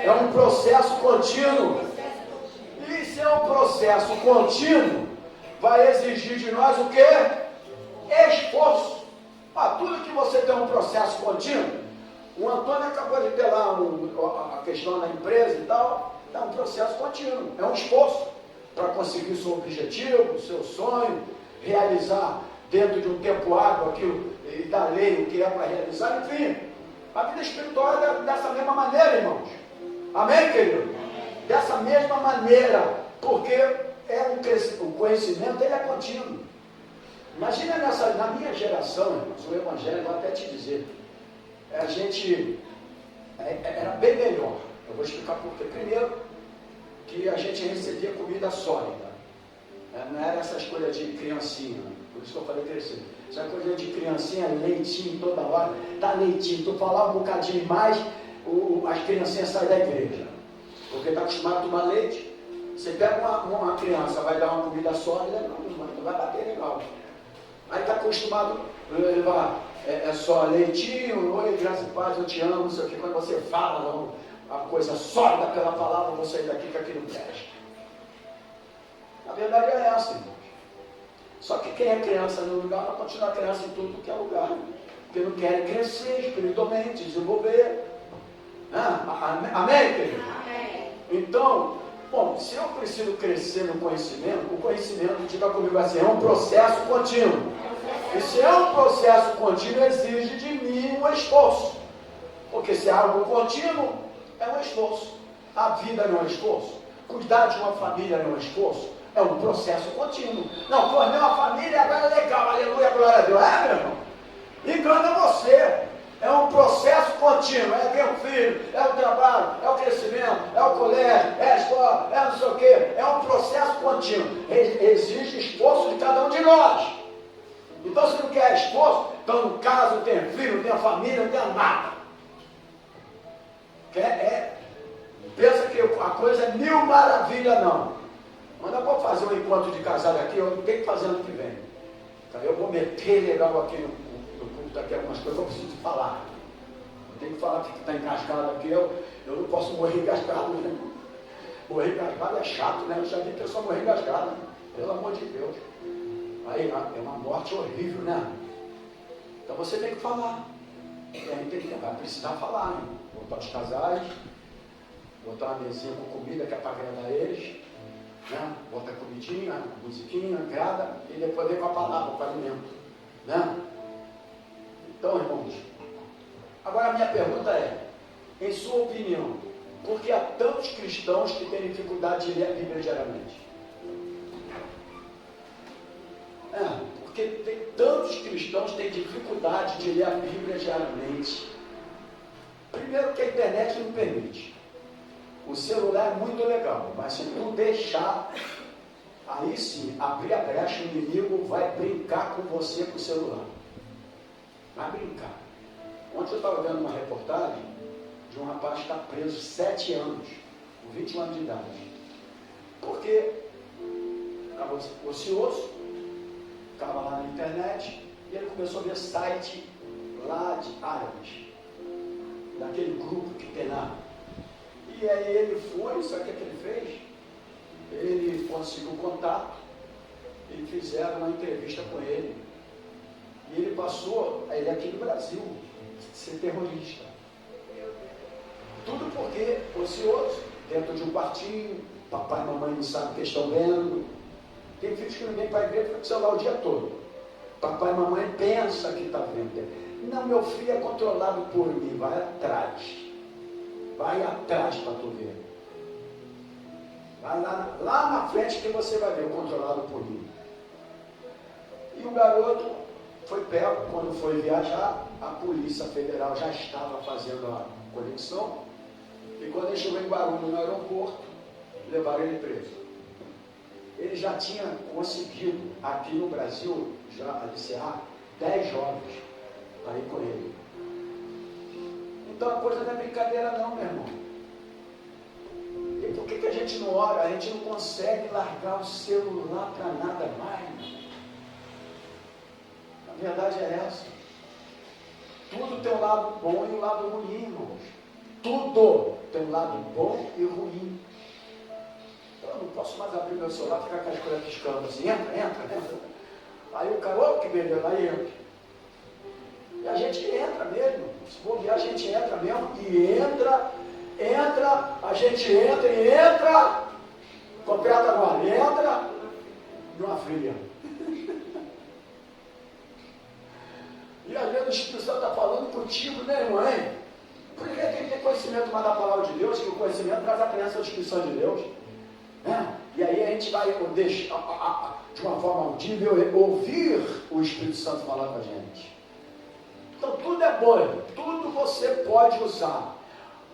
é um processo contínuo. E se é um processo contínuo, vai exigir de nós o quê? Esforço. Tudo que você tem um processo contínuo, o Antônio acabou de ter lá a questão na empresa e tal, é um processo contínuo, é um esforço para conseguir seu objetivo, seu sonho, realizar dentro de um tempo hábil aquilo e da lei o que é para realizar, enfim. A vida espiritual é dessa mesma maneira, irmãos. Amém, querido? Dessa mesma maneira, porque o conhecimento ele é contínuo. Imagina na minha geração, irmãos, o evangelho, vou até te dizer, a gente era bem melhor. Eu vou explicar por quê. Primeiro, que a gente recebia comida sólida. Não era essas coisas de criancinha. Por isso que eu falei crescer. Essa coisa de criancinha, leitinho toda hora. Dá leitinho. Tu falar um bocadinho mais, as criancinhas saem da igreja. Porque está acostumado a tomar leite. Você pega uma criança, vai dar uma comida sólida, não vai bater legal. Aí está acostumado a levar só leitinho, oi, graça e paz, eu te amo, não sei o que. Quando você fala a coisa sólida pela palavra, eu vou sair daqui que aquilo presta. A verdade é essa, irmãos. Só que quem é criança no lugar vai continuar criança em tudo que é lugar. Porque não querem crescer espiritualmente, desenvolver. Amém, querido? Amém. Então, bom, se eu preciso crescer no conhecimento, o conhecimento, diga comigo assim, é um processo contínuo. E se é um processo contínuo, exige de mim um esforço. Porque se é algo contínuo, é um esforço. A vida não é um esforço. Cuidar de uma família não é um esforço. É um processo contínuo. Não, formei uma família, agora é legal, aleluia, glória a Deus. Meu irmão? Engana você. É um processo contínuo. É ter um filho, é o trabalho, é o crescimento, é o colégio, é a escola, é não sei o quê. É um processo contínuo. Exige esforço de cada um de nós. Então, se não quer esforço, então no caso, não tem filho, não tem família, não tem nada. Pensa que a coisa é mil maravilhas, não. Mas eu vou fazer um encontro de casado aqui, eu não tenho que fazer ano que vem. Então, eu vou meter legal aqui no culto, aqui algumas coisas que eu preciso falar. Eu tenho que falar que está engasgado aqui, eu não posso morrer engasgado, né? Morrer engasgado é chato, né? Eu já vi pessoa morrer engasgada, pelo amor de Deus. Aí é uma morte horrível, né? Então você tem que falar. Vai precisar falar, né? Botar os casais, botar uma mesinha com comida que é para agradar eles, né? Bota comidinha, musiquinha, agrada, e depois vem com a palavra, com o alimento, né? Então, irmãos, agora a minha pergunta é, em sua opinião, por que há tantos cristãos que têm dificuldade de ler a Bíblia diariamente? Porque tem tantos cristãos que têm dificuldade de ler a Bíblia diariamente. Primeiro que a internet não permite. O celular é muito legal, mas se tu deixar, aí sim, abrir a brecha, o inimigo vai brincar com você com o celular. Vai brincar. Ontem eu estava vendo uma reportagem de um rapaz que está preso 7 anos, com 21 anos de idade. Porque estava ocioso, estava lá na internet, e ele começou a ver site lá de árabes, daquele grupo que tem lá. E aí ele foi, sabe o que ele fez? Ele conseguiu contato e fizeram uma entrevista com ele. E ele passou, ele aqui no Brasil, ser terrorista. Tudo porque ocioso, dentro de um quartinho, papai e mamãe não sabem o que estão vendo. Tem filhos que não vêm para a igreja com o celular o dia todo. Papai e mamãe pensa que está vendo. Não, meu filho é controlado por mim, vai atrás. Vai atrás para tu ver. Vai lá na frente que você vai ver o controlado por mim. E o garoto foi pego, quando foi viajar, a Polícia Federal já estava fazendo a conexão. E quando ele chegou em Guarulhos, no aeroporto, levaram ele preso. ele já tinha conseguido, aqui no Brasil, já aliciar 10 jovens para ir com ele. Então a coisa não é brincadeira não, meu irmão. E por que a gente não ora? A gente não consegue largar o celular para nada mais. A verdade é essa. Tudo tem um lado bom e um lado ruim, irmãos. Tudo tem um lado bom e ruim. Eu não posso mais abrir meu celular e ficar com as coisas piscando assim, entra. Aí o cara, ô, que beleza, aí entra. E a gente entra mesmo. Se bobear, a gente entra mesmo. E entra, a gente entra. Completa agora, entra numa fria. E às vezes o Espírito Santo está falando contigo, né, irmão? Porque tem que ter conhecimento mais da palavra de Deus, que o conhecimento traz a presença do Espírito Santo de Deus. E aí a gente vai deixar, de uma forma audível, ouvir o Espírito Santo falar com a gente. Então tudo é bom, tudo você pode usar.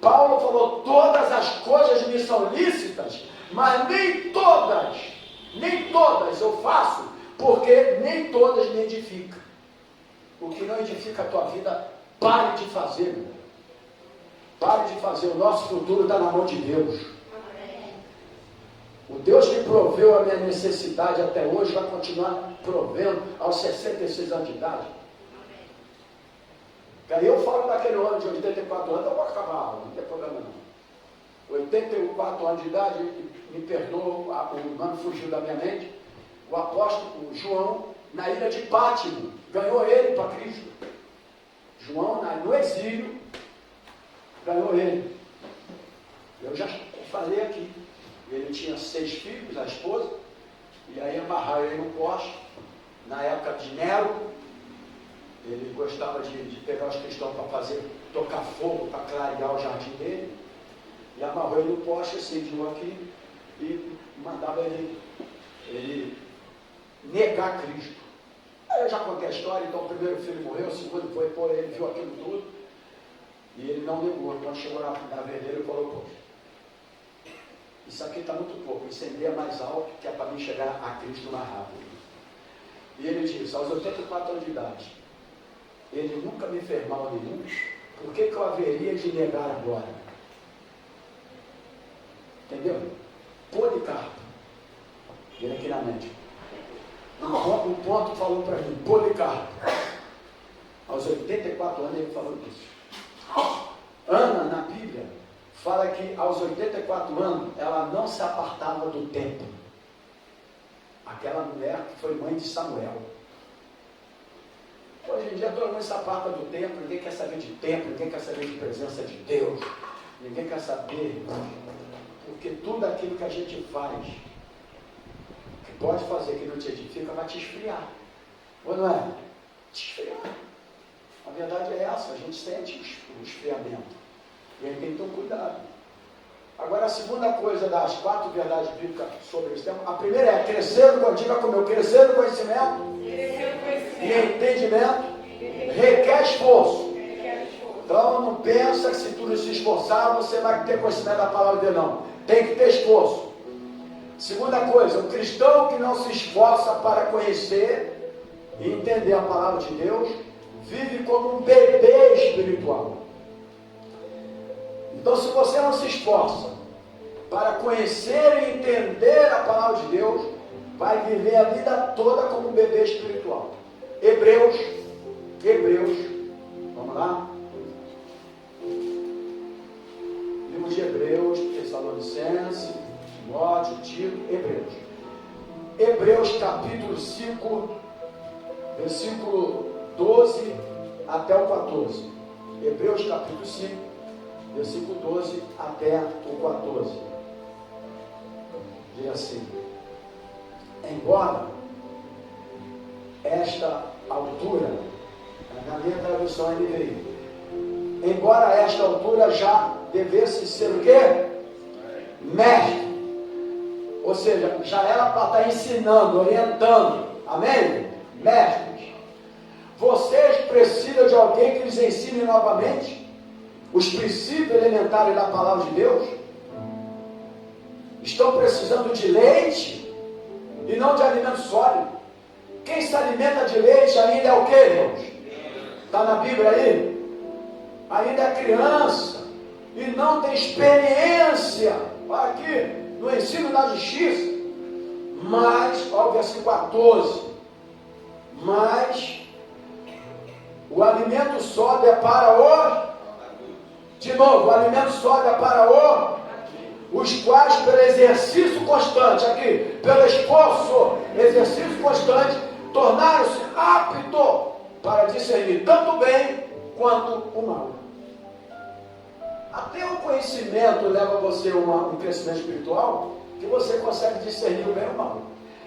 Paulo falou, todas as coisas me são lícitas, mas nem todas eu faço, porque nem todas me edificam. O que não edifica a tua vida, pare de fazer, meu irmão. Pare de fazer, o nosso futuro está na mão de Deus. O Deus que proveu a minha necessidade até hoje, vai continuar provendo aos 66 anos de idade. Aí eu falo daquele homem de 84 anos, eu vou acabar, não tem problema não. 84 anos de idade, me perdoa, o nome fugiu da minha mente, o apóstolo João, na ilha de Pátimo, ganhou ele para Cristo. João, no exílio, ganhou ele. Eu já falei aqui, ele tinha 6 filhos, a esposa, e aí amarraram ele no poste, na época de Nero. Ele gostava de pegar os cristãos para tocar fogo, para clarear o jardim dele. E amarrou ele no poste, acendiu aqui e mandava ele negar Cristo. Aí eu já contei a história, então o primeiro filho morreu, o segundo foi, pô, ele viu aquilo tudo. E ele não negou. Quando chegou na vez dele, ele falou, pô, isso aqui está muito pouco, incendeia mais alto, que é para mim chegar a Cristo mais rápido. E ele disse, aos 84 anos de idade, ele nunca me fez mal nenhum, por que eu haveria de negar agora? Entendeu? Policarpo, ele aqui na mente. Um ponto falou para mim, Policarpo, aos 84 anos ele falou isso. Ana, na Bíblia, fala que aos 84 anos ela não se apartava do templo. Aquela mulher que foi mãe de Samuel. Hoje em dia todo mundo se aparta do templo, ninguém quer saber de templo, ninguém quer saber de presença de Deus, ninguém quer saber, porque tudo aquilo que a gente faz, que pode fazer que não te edifica, vai te esfriar. Ou não é? Te esfriar. A verdade é essa, a gente sente o esfriamento. E aí tem que ter um cuidado. Agora a segunda coisa das 4 verdades bíblicas sobre esse tema, a primeira é crescer no conhecimento e entendimento requer esforço. Então não pensa que se tu não se esforçar, você vai ter conhecimento da palavra de Deus, não. Tem que ter esforço. Segunda coisa, o cristão que não se esforça para conhecer e entender a palavra de Deus, vive como um bebê espiritual. Então, se você não se esforça para conhecer e entender a palavra de Deus, vai viver a vida toda como um bebê espiritual. Hebreus, vamos lá? Livro de Hebreus, Tessalonicenses, Timóteo, Tito, Hebreus capítulo 5, versículo 12 até o 14. Hebreus capítulo 5, versículo 12 até o 14. Diz assim: embora esta altura, na minha tradução NVI, embora esta altura já devesse ser o quê? Mestre. Ou seja, já era para estar ensinando, orientando. Amém? Mestres. Vocês precisam de alguém que lhes ensine novamente os princípios elementares da palavra de Deus? Estão precisando de leite? e não de alimento sólido. Quem se alimenta de leite ainda é o quê, irmãos? Está na Bíblia aí? Ainda é criança e não tem experiência aqui no ensino da justiça. Mas, olha o versículo 14, mas o alimento sólido é para de novo, o alimento sólido é para os quais pelo exercício constante, aqui, pelo esforço, exercício constante, tornaram-se aptos para discernir tanto o bem quanto o mal. Até o conhecimento leva você a um crescimento espiritual, que você consegue discernir o bem e o mal.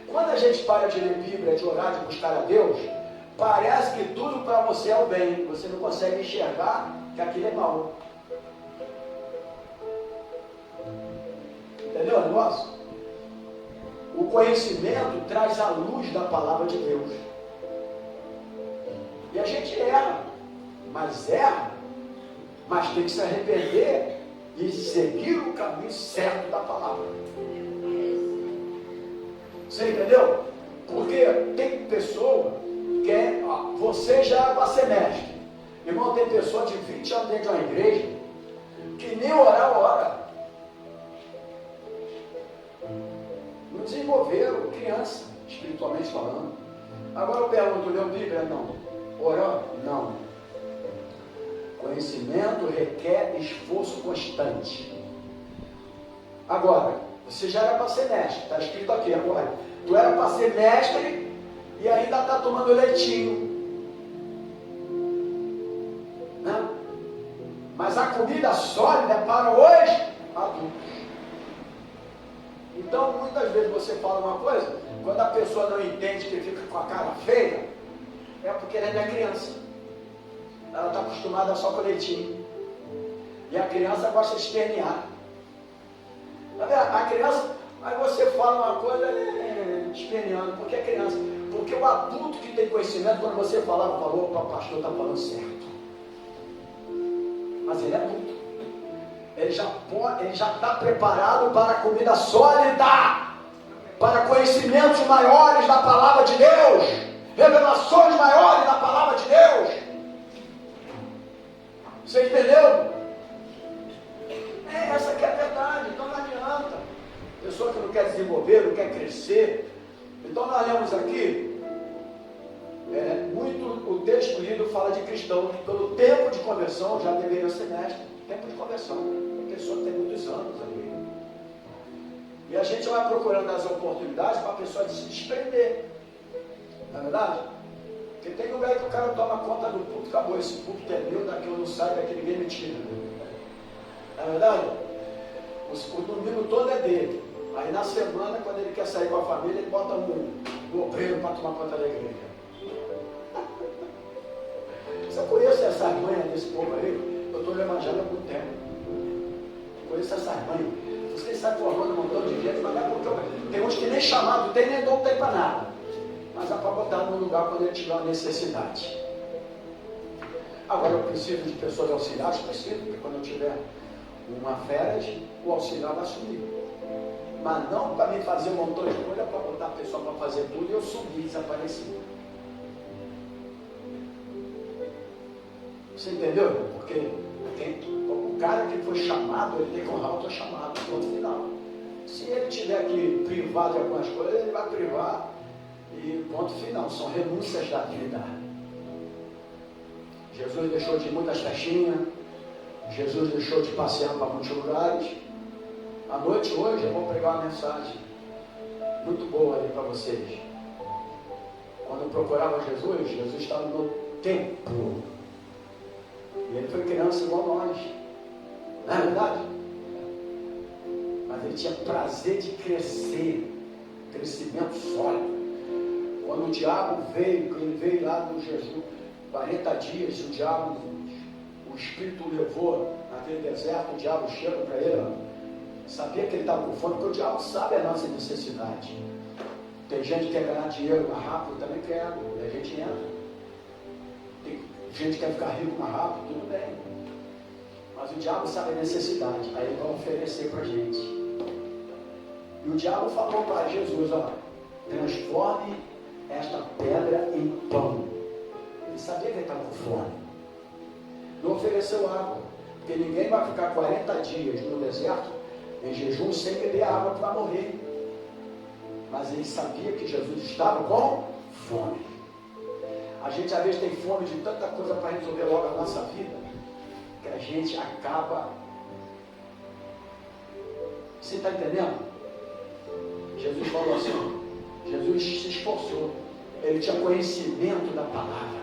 Quando a gente para de ler Bíblia, de orar, de buscar a Deus, parece que tudo para você é o bem. Você não consegue enxergar que aquilo é mal. Entendeu o negócio? O conhecimento traz a luz da palavra de Deus. E a gente erra, mas tem que se arrepender e seguir o caminho certo da palavra. Você entendeu? Porque tem pessoa que você já é para ser mestre. Irmão, tem pessoa de 20 anos dentro de uma igreja que nem orar ora. Não desenvolveram, criança, espiritualmente falando. Agora eu pergunto, leu Bíblia? Não. Orar? Não. Conhecimento requer esforço constante. Agora, você já era para ser mestre, está escrito aqui agora. Tu era para ser mestre e ainda está tomando leitinho. Né? Mas a comida sólida é para os adultos. Então, muitas vezes você fala uma coisa, quando a pessoa não entende, que fica com a cara feia, é porque ela ainda é criança. Ela está acostumada só com leitinho. E a criança gosta de espernear. A criança, aí você fala uma coisa, esperneando. Por que a criança? Porque o adulto que tem conhecimento, quando você falava, falou, o pastor está falando certo. Mas ele é adulto. Ele já está preparado para a comida sólida, para conhecimentos maiores da palavra de Deus, revelações maiores da palavra de Deus. Você entendeu? Essa que é a verdade. Então não adianta. Pessoa que não quer desenvolver, não quer crescer. Então nós lemos aqui, muito o texto lido fala de cristão que pelo tempo de conversão já deveria ser mestre. Tempo de conversão. A pessoa tem muitos anos ali. E a gente vai procurando as oportunidades para a pessoa se desprender. Não é verdade? Porque tem lugar que o cara toma conta do púlpito, acabou, esse púlpito é meu, daqui eu não saio, daqui ninguém me tira. Não é verdade? O domingo todo é dele. Aí na semana, quando ele quer sair com a família, ele bota um obreiro para tomar conta da igreja. Você conhece essas manhas desse povo aí? Eu estou evangelizando há muito tempo. Conheço essas manhas. Vocês saem formando um montão de gente, mas não é porque tem uns que nem chamado tem, nem dom tem para nada. Mas é para botar no lugar quando ele tiver uma necessidade. Agora eu preciso de pessoas auxiliares, preciso, porque quando eu tiver uma férias, o auxiliar vai assumir. Mas não para me fazer um montão de coisa, para botar a pessoa para fazer tudo e eu subir, desaparecer. Você entendeu? Porque o cara que foi chamado, ele tem que honrar o teu chamado, ponto final. Se ele tiver que privar de algumas coisas, ele vai privar e ponto final. São renúncias da vida. Jesus deixou de ir muitas festinhas. Jesus deixou de passear para muitos lugares. À noite hoje eu vou pregar uma mensagem muito boa ali para vocês. Quando eu procurava Jesus, Jesus estava no templo. E ele foi criança igual nós. Não é verdade? Mas ele tinha prazer de crescer. Crescimento sólido. Quando o diabo veio, ele veio lá no Jesus, 40 dias, o diabo, o Espírito o levou naquele deserto, o diabo chega para ele, sabia que ele estava com fome, porque o diabo sabe a nossa necessidade. Tem gente que quer ganhar dinheiro mais rápido, eu também quero, e a gente entra. Tem gente que quer ficar rico mais rápido, tudo bem. Mas o diabo sabe a necessidade, aí ele vai oferecer para a gente. E o diabo falou para Jesus, transforme esta pedra em pão. Ele sabia que ele estava com fome. Não ofereceu água, porque ninguém vai ficar 40 dias no deserto, em jejum, sem beber água, que vai morrer. Mas ele sabia que Jesus estava com fome. A gente às vezes tem fome de tanta coisa para resolver logo a nossa vida, que a gente acaba... Você está entendendo? Jesus falou assim, Jesus se esforçou, ele tinha conhecimento da palavra.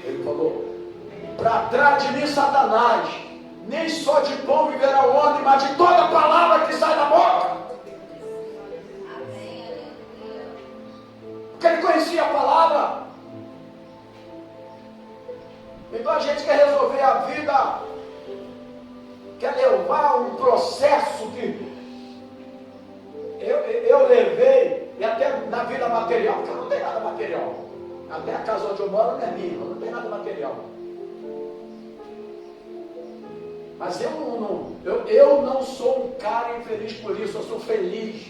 Ele falou, para trás de mim, Satanás, nem só de pão viverá o homem, mas de toda a palavra que sai da boca. Porque ele conhecia a palavra. Então a gente quer resolver a vida, quer levar um processo que eu levei, e até na vida material, porque eu não tenho nada material. Até a casa onde eu moro não é minha, eu não tenho nada material. Mas eu não sou um cara infeliz por isso, eu sou feliz.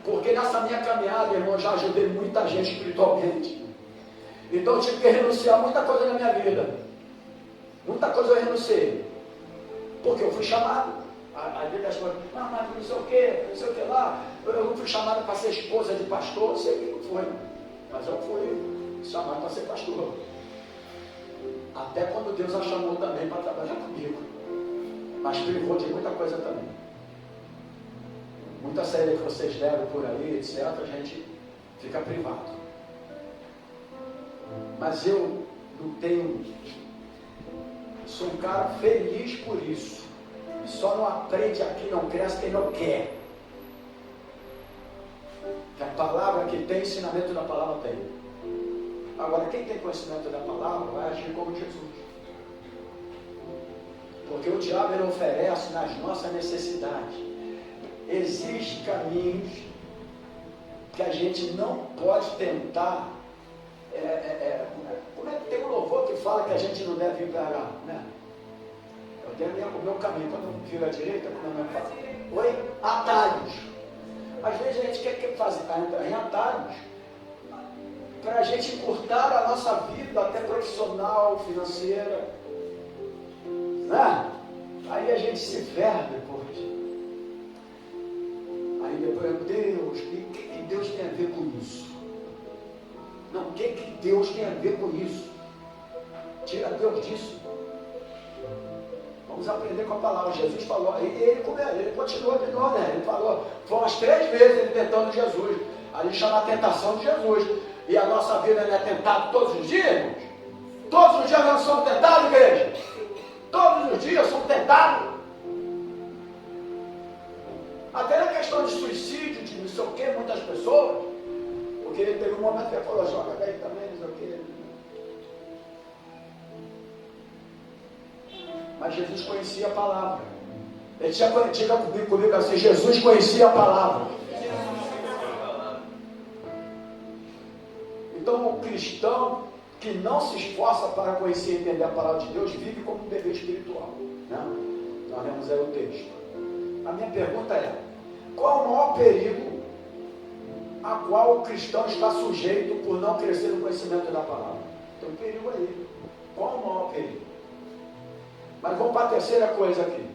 Porque nessa minha caminhada, irmão, eu já ajudei muita gente espiritualmente. Então eu tive que renunciar a muita coisa na minha vida. Muita coisa eu renunciei. Porque eu fui chamado. A vida das coisas, mas não sei o que lá. Eu não fui chamado para ser esposa de pastor, eu sei que não foi. Mas eu fui chamado para ser pastor. Até quando Deus a chamou também para trabalhar comigo. Mas privou de muita coisa também. Muita saída que vocês deram por aí, etc., a gente fica privado. Mas eu não tenho... Sou um cara feliz por isso. Só não aprende aqui, não cresce quem não quer. Que a palavra que tem, ensinamento da palavra tem. Agora, quem tem conhecimento da palavra vai agir como Jesus. Porque o diabo ele oferece nas nossas necessidades. Existem caminhos que a gente não pode tentar. Como é que tem um louvor que fala que a gente não deve ir para lá, né? Eu tenho o meu caminho. Quando eu viro à direita, como é que fala? Oi? Atalhos. Às vezes a gente quer fazer em atalhos para a gente encurtar a nossa vida, até profissional, financeira. Né? Aí a gente se ferra depois. Aí depois, Deus, o que Deus tem a ver com isso? Não, o que Deus tem a ver com isso? Tira Deus disso. Vamos aprender com a palavra. Jesus falou, ele continuou de novo, né? Ele falou, foi umas 3 vezes ele tentando Jesus. A gente chama a tentação de Jesus. E a nossa vida não é tentada todos os dias, irmãos? Todos os dias nós somos tentados, igreja? Todos os dias somos tentados. Até na questão de suicídio, de não sei o que, muitas pessoas. Porque ele teve um momento que ele falou, joga daí também, não sei o que. Mas Jesus conhecia a palavra. Ele tinha, diga comigo assim, Jesus conhecia a palavra. Então o cristão que não se esforça para conhecer e entender a palavra de Deus, vive como um bebê espiritual. Né? Nós lemos aí o texto. A minha pergunta é, qual o maior perigo a qual o cristão está sujeito por não crescer no conhecimento da palavra? Tem um perigo aí. Qual o maior perigo? Mas vamos para a terceira coisa aqui.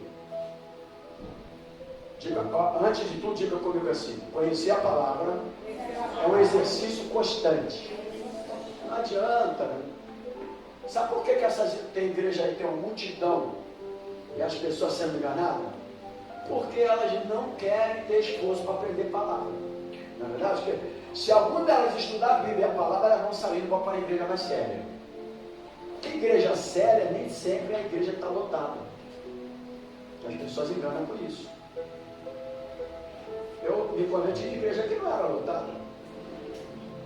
Diga, antes de tudo, diga comigo assim, conhecer a palavra é um exercício constante. Não adianta. Sabe por que tem igreja aí, tem uma multidão e as pessoas sendo enganadas? Porque elas não querem ter esforço para aprender palavra. Na verdade, porque se alguma delas estudar a Bíblia e a palavra, elas vão sair e vão para a igreja mais séria. Porque igreja séria nem sempre é a igreja que está lotada. As pessoas enganam por isso. Eu me converti de igreja que não era lotada.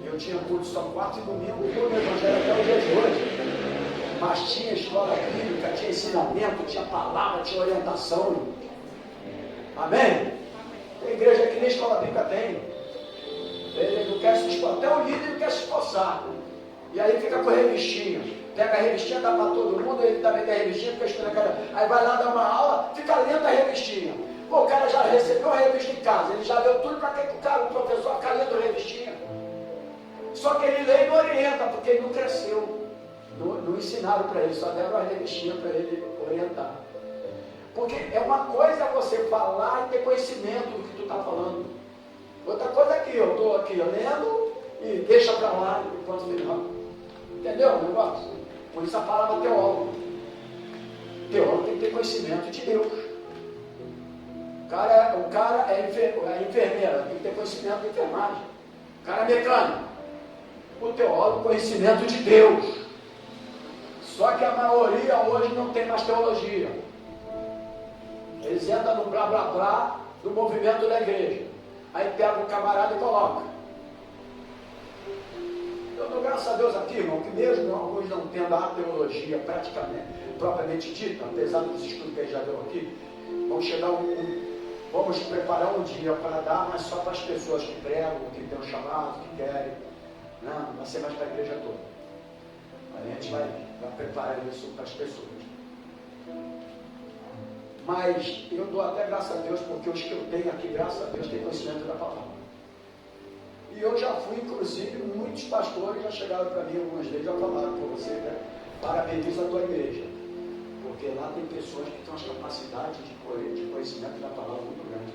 Eu tinha culto só 4 e domingo, e o evangelho até o dia de hoje. Mas tinha escola bíblica, tinha ensinamento, tinha palavra, tinha orientação. Amém? Tem igreja que nem escola bíblica tem. Ele não quer se esforçar, até o líder não quer se esforçar. E aí fica com revistinha. Pega a revistinha, dá para todo mundo, ele também tem a revistinha, fica estudando aquela. Aí vai lá dar uma aula, fica lendo a revistinha. Pô, o cara já recebeu a revista em casa, ele já leu tudo, para que o professor fica lendo a revistinha? ele lê e não orienta, porque ele não cresceu. Não ensinaram para ele, só deram a revistinha para ele orientar. Porque é uma coisa você falar e ter conhecimento do que tu está falando. Outra coisa é que eu estou aqui lendo e deixa para lá enquanto final. Entendeu o negócio? Por isso a palavra teólogo. Teólogo tem que ter conhecimento de Deus. O cara é enfermeira, tem que ter conhecimento de enfermagem. O cara é mecânico. O teólogo, conhecimento de Deus. Só que a maioria hoje não tem mais teologia. Eles entram no blá blá blá do movimento da igreja. Aí pega o camarada e coloca. Eu dou graças a Deus aqui, irmão, que mesmo alguns não tendo a teologia praticamente, propriamente dita, apesar dos estudos que ele já deu aqui, vamos preparar um dia para dar, mas só para as pessoas que pregam, que têm um chamado, que querem. Não vai ser mais para a igreja toda. Aí a gente vai preparar isso para as pessoas. Mas eu dou até graças a Deus, porque os que eu tenho aqui, graças a Deus, têm conhecimento da palavra. E eu já fui, inclusive, muitos pastores já chegaram para mim algumas vezes, já falaram para você, né? Parabenizo a tua igreja. Porque lá tem pessoas que têm uma capacidade de conhecimento da palavra muito grande.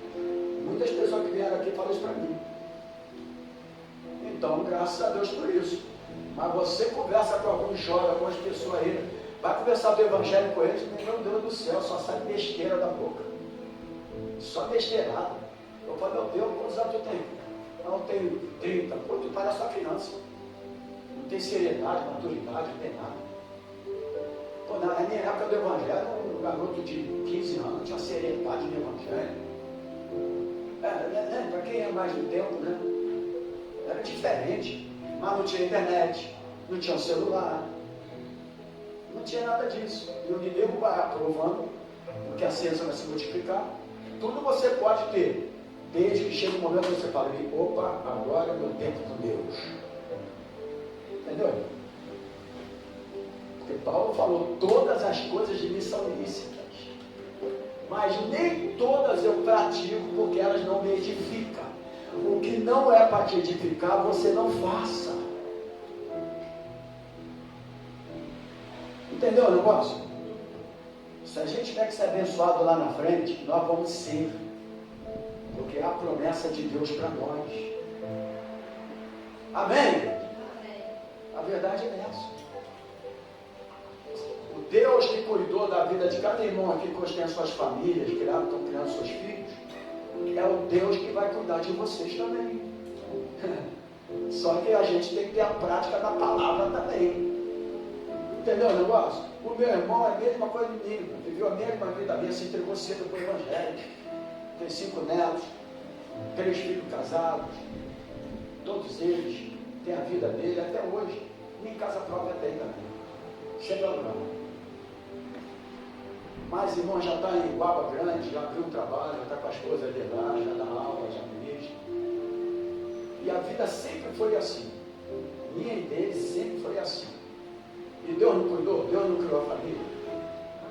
Muitas pessoas que vieram aqui falam isso para mim. Então, graças a Deus por isso. Mas você conversa com alguns jovens, algumas pessoas aí, vai conversar do evangelho com eles, meu Deus do céu, só sai besteira da boca. Só besteirada. Eu falo, meu Deus, quantos anos tu tem? Não, eu tenho 30. Pô, tu parece uma criança. Não tem seriedade, maturidade, não tem nada. Pô, na minha época do evangelho, um garoto de 15 anos tinha seriedade no evangelho. Para quem é mais do tempo, né? Era diferente. Mas não tinha internet, não tinha celular, não tinha nada disso. E o inimigo vai aprovando, porque a ciência vai se multiplicar. Tudo você pode ter, desde que chega um momento que você fala, opa, agora é meu tempo com Deus. Entendeu? Porque Paulo falou, todas as coisas de mim são lícitas, mas nem todas eu pratico, porque elas não me edificam. O que não é para te edificar, você não faça. Entendeu o negócio? Se a gente tiver que ser abençoado lá na frente, nós vamos ser. Porque é a promessa de Deus para nós. Amém? A verdade é essa. O Deus que cuidou da vida de cada irmão aqui, que hoje tem as suas famílias, estão criando seus filhos, é o Deus que vai cuidar de vocês também. Só que a gente tem que ter a prática da palavra também. Entendeu o negócio? O meu irmão é a mesma coisa de mim. Viveu a mesma vida minha, se entregou cedo para o evangelho. Tem 5 netos, 3 filhos casados. Todos eles têm a vida dele até hoje. Minha casa própria tem também. Sempre lugar. Mas irmão já está em Baba Grande, já abriu um trabalho, já está com a esposa dele lá, já dá aula, já ministra. E a vida sempre foi assim. Minha e dele sempre foi assim. E Deus não cuidou, Deus não criou a família.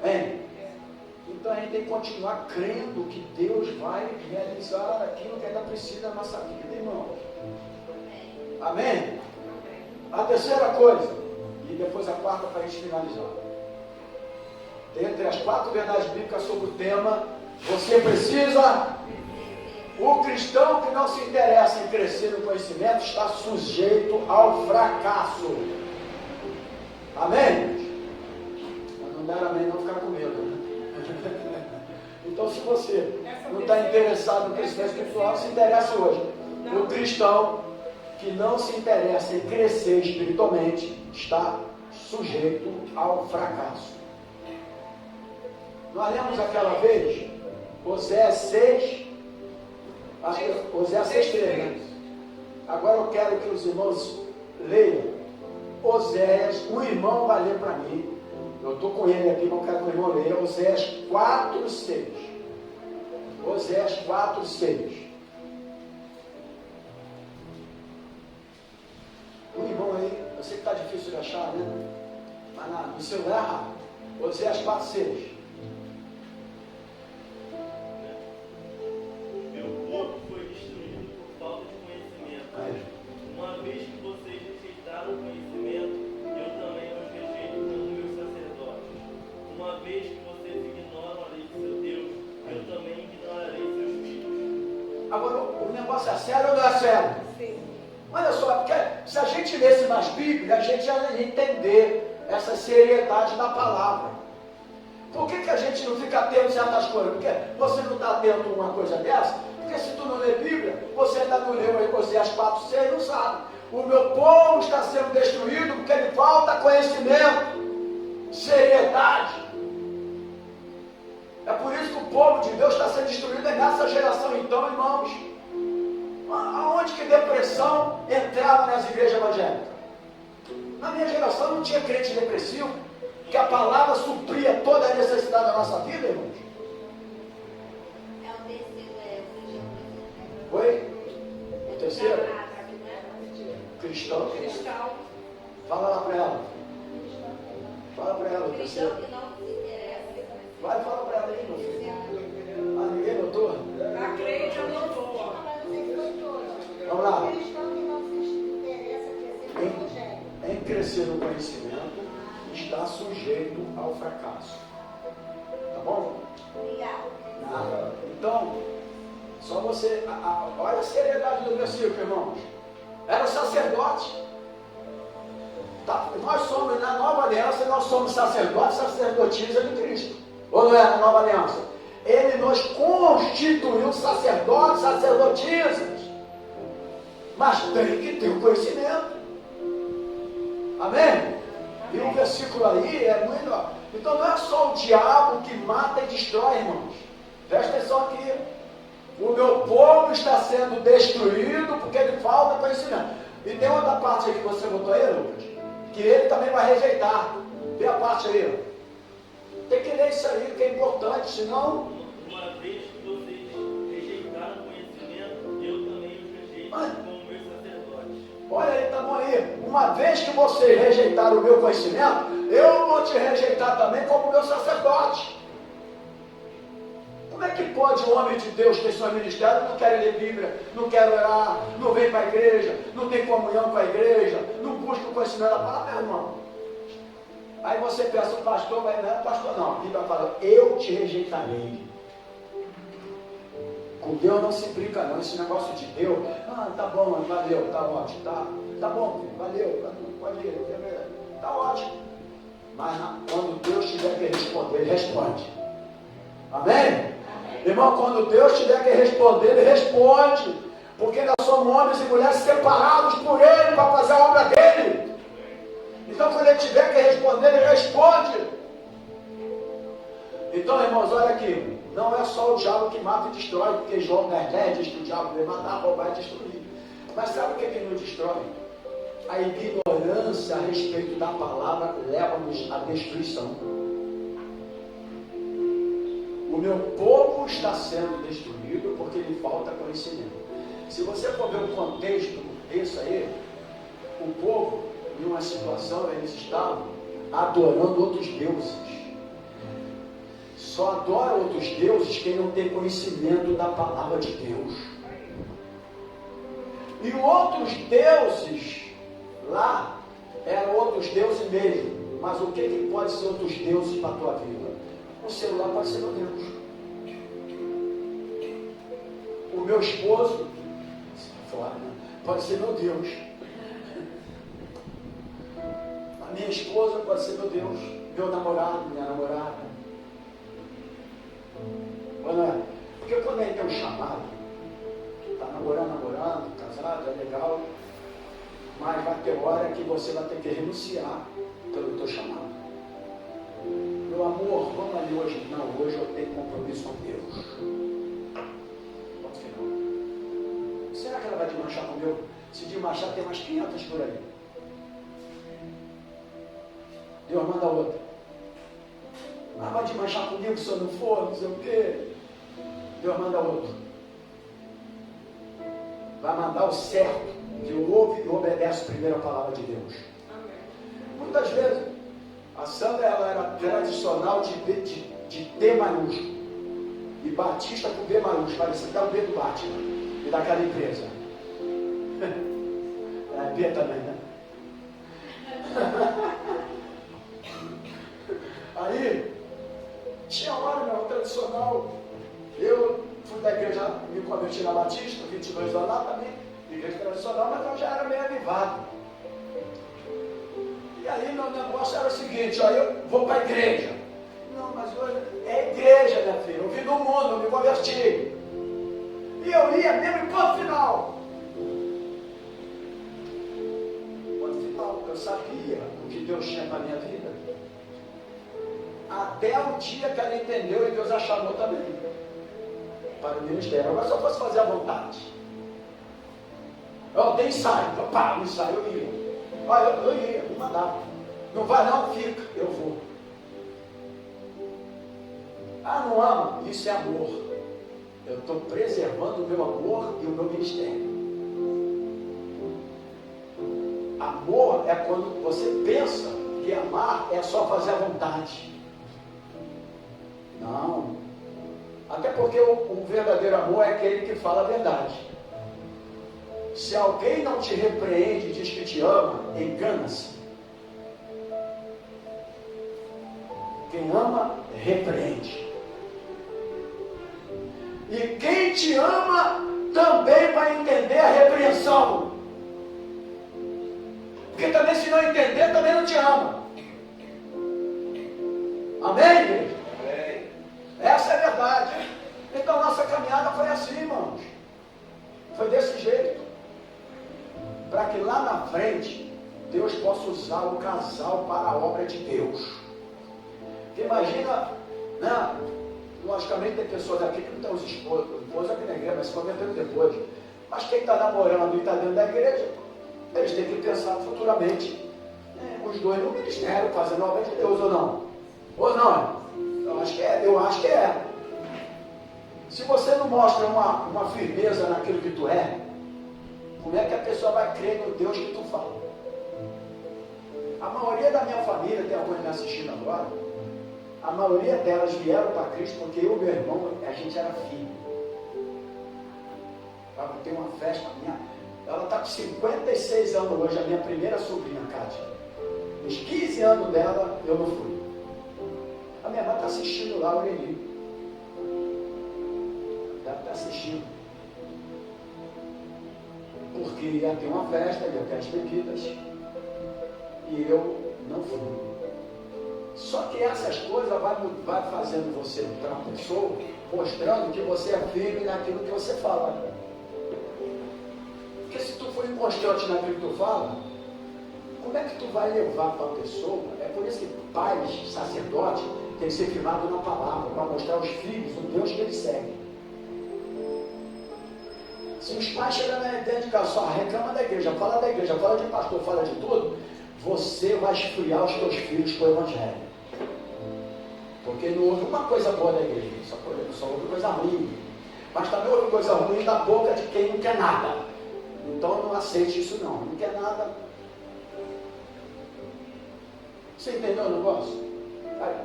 Amém? Então a gente tem que continuar crendo que Deus vai realizar aquilo que ainda precisa da nossa vida, irmãos. Amém? A terceira coisa, e depois a quarta para a gente finalizar. Dentre as 4 verdades bíblicas sobre o tema, você precisa. O cristão que não se interessa em crescer no conhecimento está sujeito ao fracasso. Amém? Mas não dá amém, não ficar com medo, né? Então, se você não está interessado no crescimento espiritual, se interessa hoje. O cristão que não se interessa em crescer espiritualmente está sujeito ao fracasso. Nós lemos aquela vez, Oséias 6, Oséias 6:3, né? Agora eu quero que os irmãos leiam Oséias, um irmão vai ler para mim. Eu estou com ele aqui, mas eu quero que o irmão leia Oséias 4:6. Oséias 4:6. O irmão aí, eu sei que está difícil de achar, né? Mas no celular é rápido. Oséias 4:6. Meu povo foi destruído por falta de conhecimento. Uma vez que vocês rejeitaram sério? Sim. Olha só, porque se a gente lesse mais Bíblia, a gente já ia entender essa seriedade da palavra. Por que a gente não fica atento a certas coisas? Porque você não está atento a uma coisa dessa? Porque se tu não lê Bíblia, você ainda não leu Oséias 4:6, não sabe. O meu povo está sendo destruído porque lhe falta conhecimento, seriedade. É por isso que o povo de Deus está sendo destruído nessa geração. Então, irmãos, aonde que depressão entrava nas igrejas evangélicas? Na minha geração não tinha crente depressivo, que a palavra supria toda a necessidade da nossa vida, irmãos. É o terceiro, Oi? O terceiro? Cristão. Cristal. Fala lá para ela. Fala para ela, o cristão terceiro. que não se interessa. Vai, fala para ela aí, meu filho. Ah, ninguém notou? A crente anotou. Vamos lá. Cristão que não se interessa por ser evangélico. Em crescer no conhecimento, está sujeito ao fracasso. Tá bom? Obrigado. Nada. Então, só você. Olha a seriedade do versículo, irmãos. Era sacerdote. Tá, nós somos, na nova aliança, nós somos sacerdotes, sacerdotisas de Cristo. Ou não é na nova aliança? Ele nos constituiu sacerdotes, sacerdotisas. Mas tem que ter o conhecimento. Amém? E o versículo aí é muito. Então não é só o diabo que mata e destrói, irmãos. Presta atenção aqui. O meu povo está sendo destruído porque lhe falta conhecimento. E tem outra parte aí que você botou aí, Lucas, que ele também vai rejeitar. Vê a parte aí. Tem que ler isso aí, que é importante, senão. Uma vez que vocês rejeitaram o conhecimento, eu também os rejeito como meus sacerdotes. Olha aí, tá bom aí. Uma vez que vocês rejeitaram o meu conhecimento, eu vou te rejeitar também como meu sacerdote. Como é que pode um homem de Deus ter seu ministério, não quer ler Bíblia, não quer orar, não vem para a igreja, não tem comunhão com a igreja, não busca o conhecimento da palavra, meu irmão? Aí você pensa, o pastor vai, não, pastor não, a Bíblia fala, eu te rejeitarei. Com Deus não se brinca não, esse negócio de Deus, tá bom, valeu, tá ótimo, tá bom, filho, valeu, pode ir, tá ótimo. Mas quando Deus tiver que responder, ele responde. Amém? Irmão, quando Deus tiver que responder, ele responde. Porque nós somos homens e mulheres separados por ele para fazer a obra dele. Então, quando ele tiver que responder, ele responde. Então, irmãos, olha aqui. Não é só o diabo que mata e destrói, porque João 10 diz que o diabo vai matar, roubar e destruir. Mas sabe o que nos destrói? A ignorância a respeito da palavra leva-nos à destruição. O meu povo está sendo destruído porque lhe falta conhecimento. Se você for ver o contexto disso aí, o povo, em uma situação, eles estavam adorando outros deuses. Só adora outros deuses quem não tem conhecimento da palavra de Deus. E outros deuses lá eram outros deuses mesmo. Mas o que pode ser outros deuses para a tua vida? O celular pode ser meu Deus. O meu esposo pode ser meu Deus. A minha esposa pode ser meu Deus. Meu namorado, minha namorada. Não é? Porque quando é teu chamado, está namorando, casado, é legal, mas vai ter hora que você vai ter que renunciar pelo teu chamado. Meu amor, vamos ali hoje. Não, hoje eu tenho compromisso com Deus. Ponto final. Será que ela vai desmanchar comigo? Se desmanchar, tem umas 500 por aí. Deus manda outra. Ah, vai desmanchar comigo se eu não for, não sei o quê. Deus manda outro. Vai mandar o certo, que ouve e obedece primeiro a palavra de Deus. Muitas vezes, a Sandra ela era tradicional de T maiúsculo. E Batista com B maiúsculo. Parecia até o B do Batman. E daquela empresa. É B também, né? Aí, tinha hora, meu, tradicional. Eu fui da igreja, me converti na Batista, 22 anos lá também. começou não, mas eu já era meio avivado. E aí meu negócio era o seguinte, ó, eu vou para a igreja. Não, mas hoje é igreja, minha filha. Eu vim do mundo, eu me converti. E eu ia mesmo em ponto final. Ponto final, eu sabia o que Deus tinha para a minha vida. Até o dia que ela entendeu e Deus a chamou também para o ministério. Agora se eu fosse fazer à vontade. Eu tenho ensaio, pá, no ensaio eu ia. Olha, eu ia, me mandava. Não vai não, fica, eu vou. Ah, não ama? Isso é amor. Eu estou preservando o meu amor e o meu ministério. Amor é quando você pensa que amar é só fazer a vontade. Não. Até porque o verdadeiro amor é aquele que fala a verdade. Se alguém não te repreende e diz que te ama, engana-se. Quem ama, repreende. E quem te ama, também vai entender a repreensão. Porque também se não entender, também não te ama. Amém, igreja? Amém. Essa é a verdade. Então nossa caminhada foi assim, irmãos. Foi desse jeito. Para que lá na frente, Deus possa usar o casal para a obra de Deus. Porque imagina, né? Logicamente tem pessoas aqui que não têm os esposos aqui na igreja, mas se converteram depois. Mas quem está namorando e está dentro da igreja, eles têm que pensar futuramente, os dois no ministério, fazendo a obra de Deus, ou não? Ou não? Eu acho que é. Se você não mostra uma firmeza naquilo que tu é, como é que a pessoa vai crer no Deus que tu fala? A maioria da minha família, tem alguns me assistindo agora, a maioria delas vieram para Cristo porque eu e meu irmão, a gente era filho. Tem uma festa minha, ela está com 56 anos hoje, a minha primeira sobrinha, Kátia. Nos 15 anos dela, eu não fui. A minha irmã está assistindo lá, Aureli. Ela está assistindo. Porque ia ter uma festa, ia ter as bebidas. E eu não fui. Só que essas coisas vai fazendo você para uma pessoa, mostrando que você é firme naquilo que você fala. Porque se tu for inconstante naquilo que tu fala, como é que tu vai levar para a pessoa? É por isso que pais, sacerdotes, tem que ser firmado na palavra, para mostrar aos filhos o Deus que eles seguem. Se os pais chegarem dentro de casa, só reclama da igreja, fala de pastor, fala de tudo, você vai esfriar os teus filhos com o evangelho. Porque não houve uma coisa boa da igreja, só houve coisa ruim. Mas também houve coisa ruim da boca de quem não quer nada. Então não aceite isso não quer nada. Você entendeu o negócio?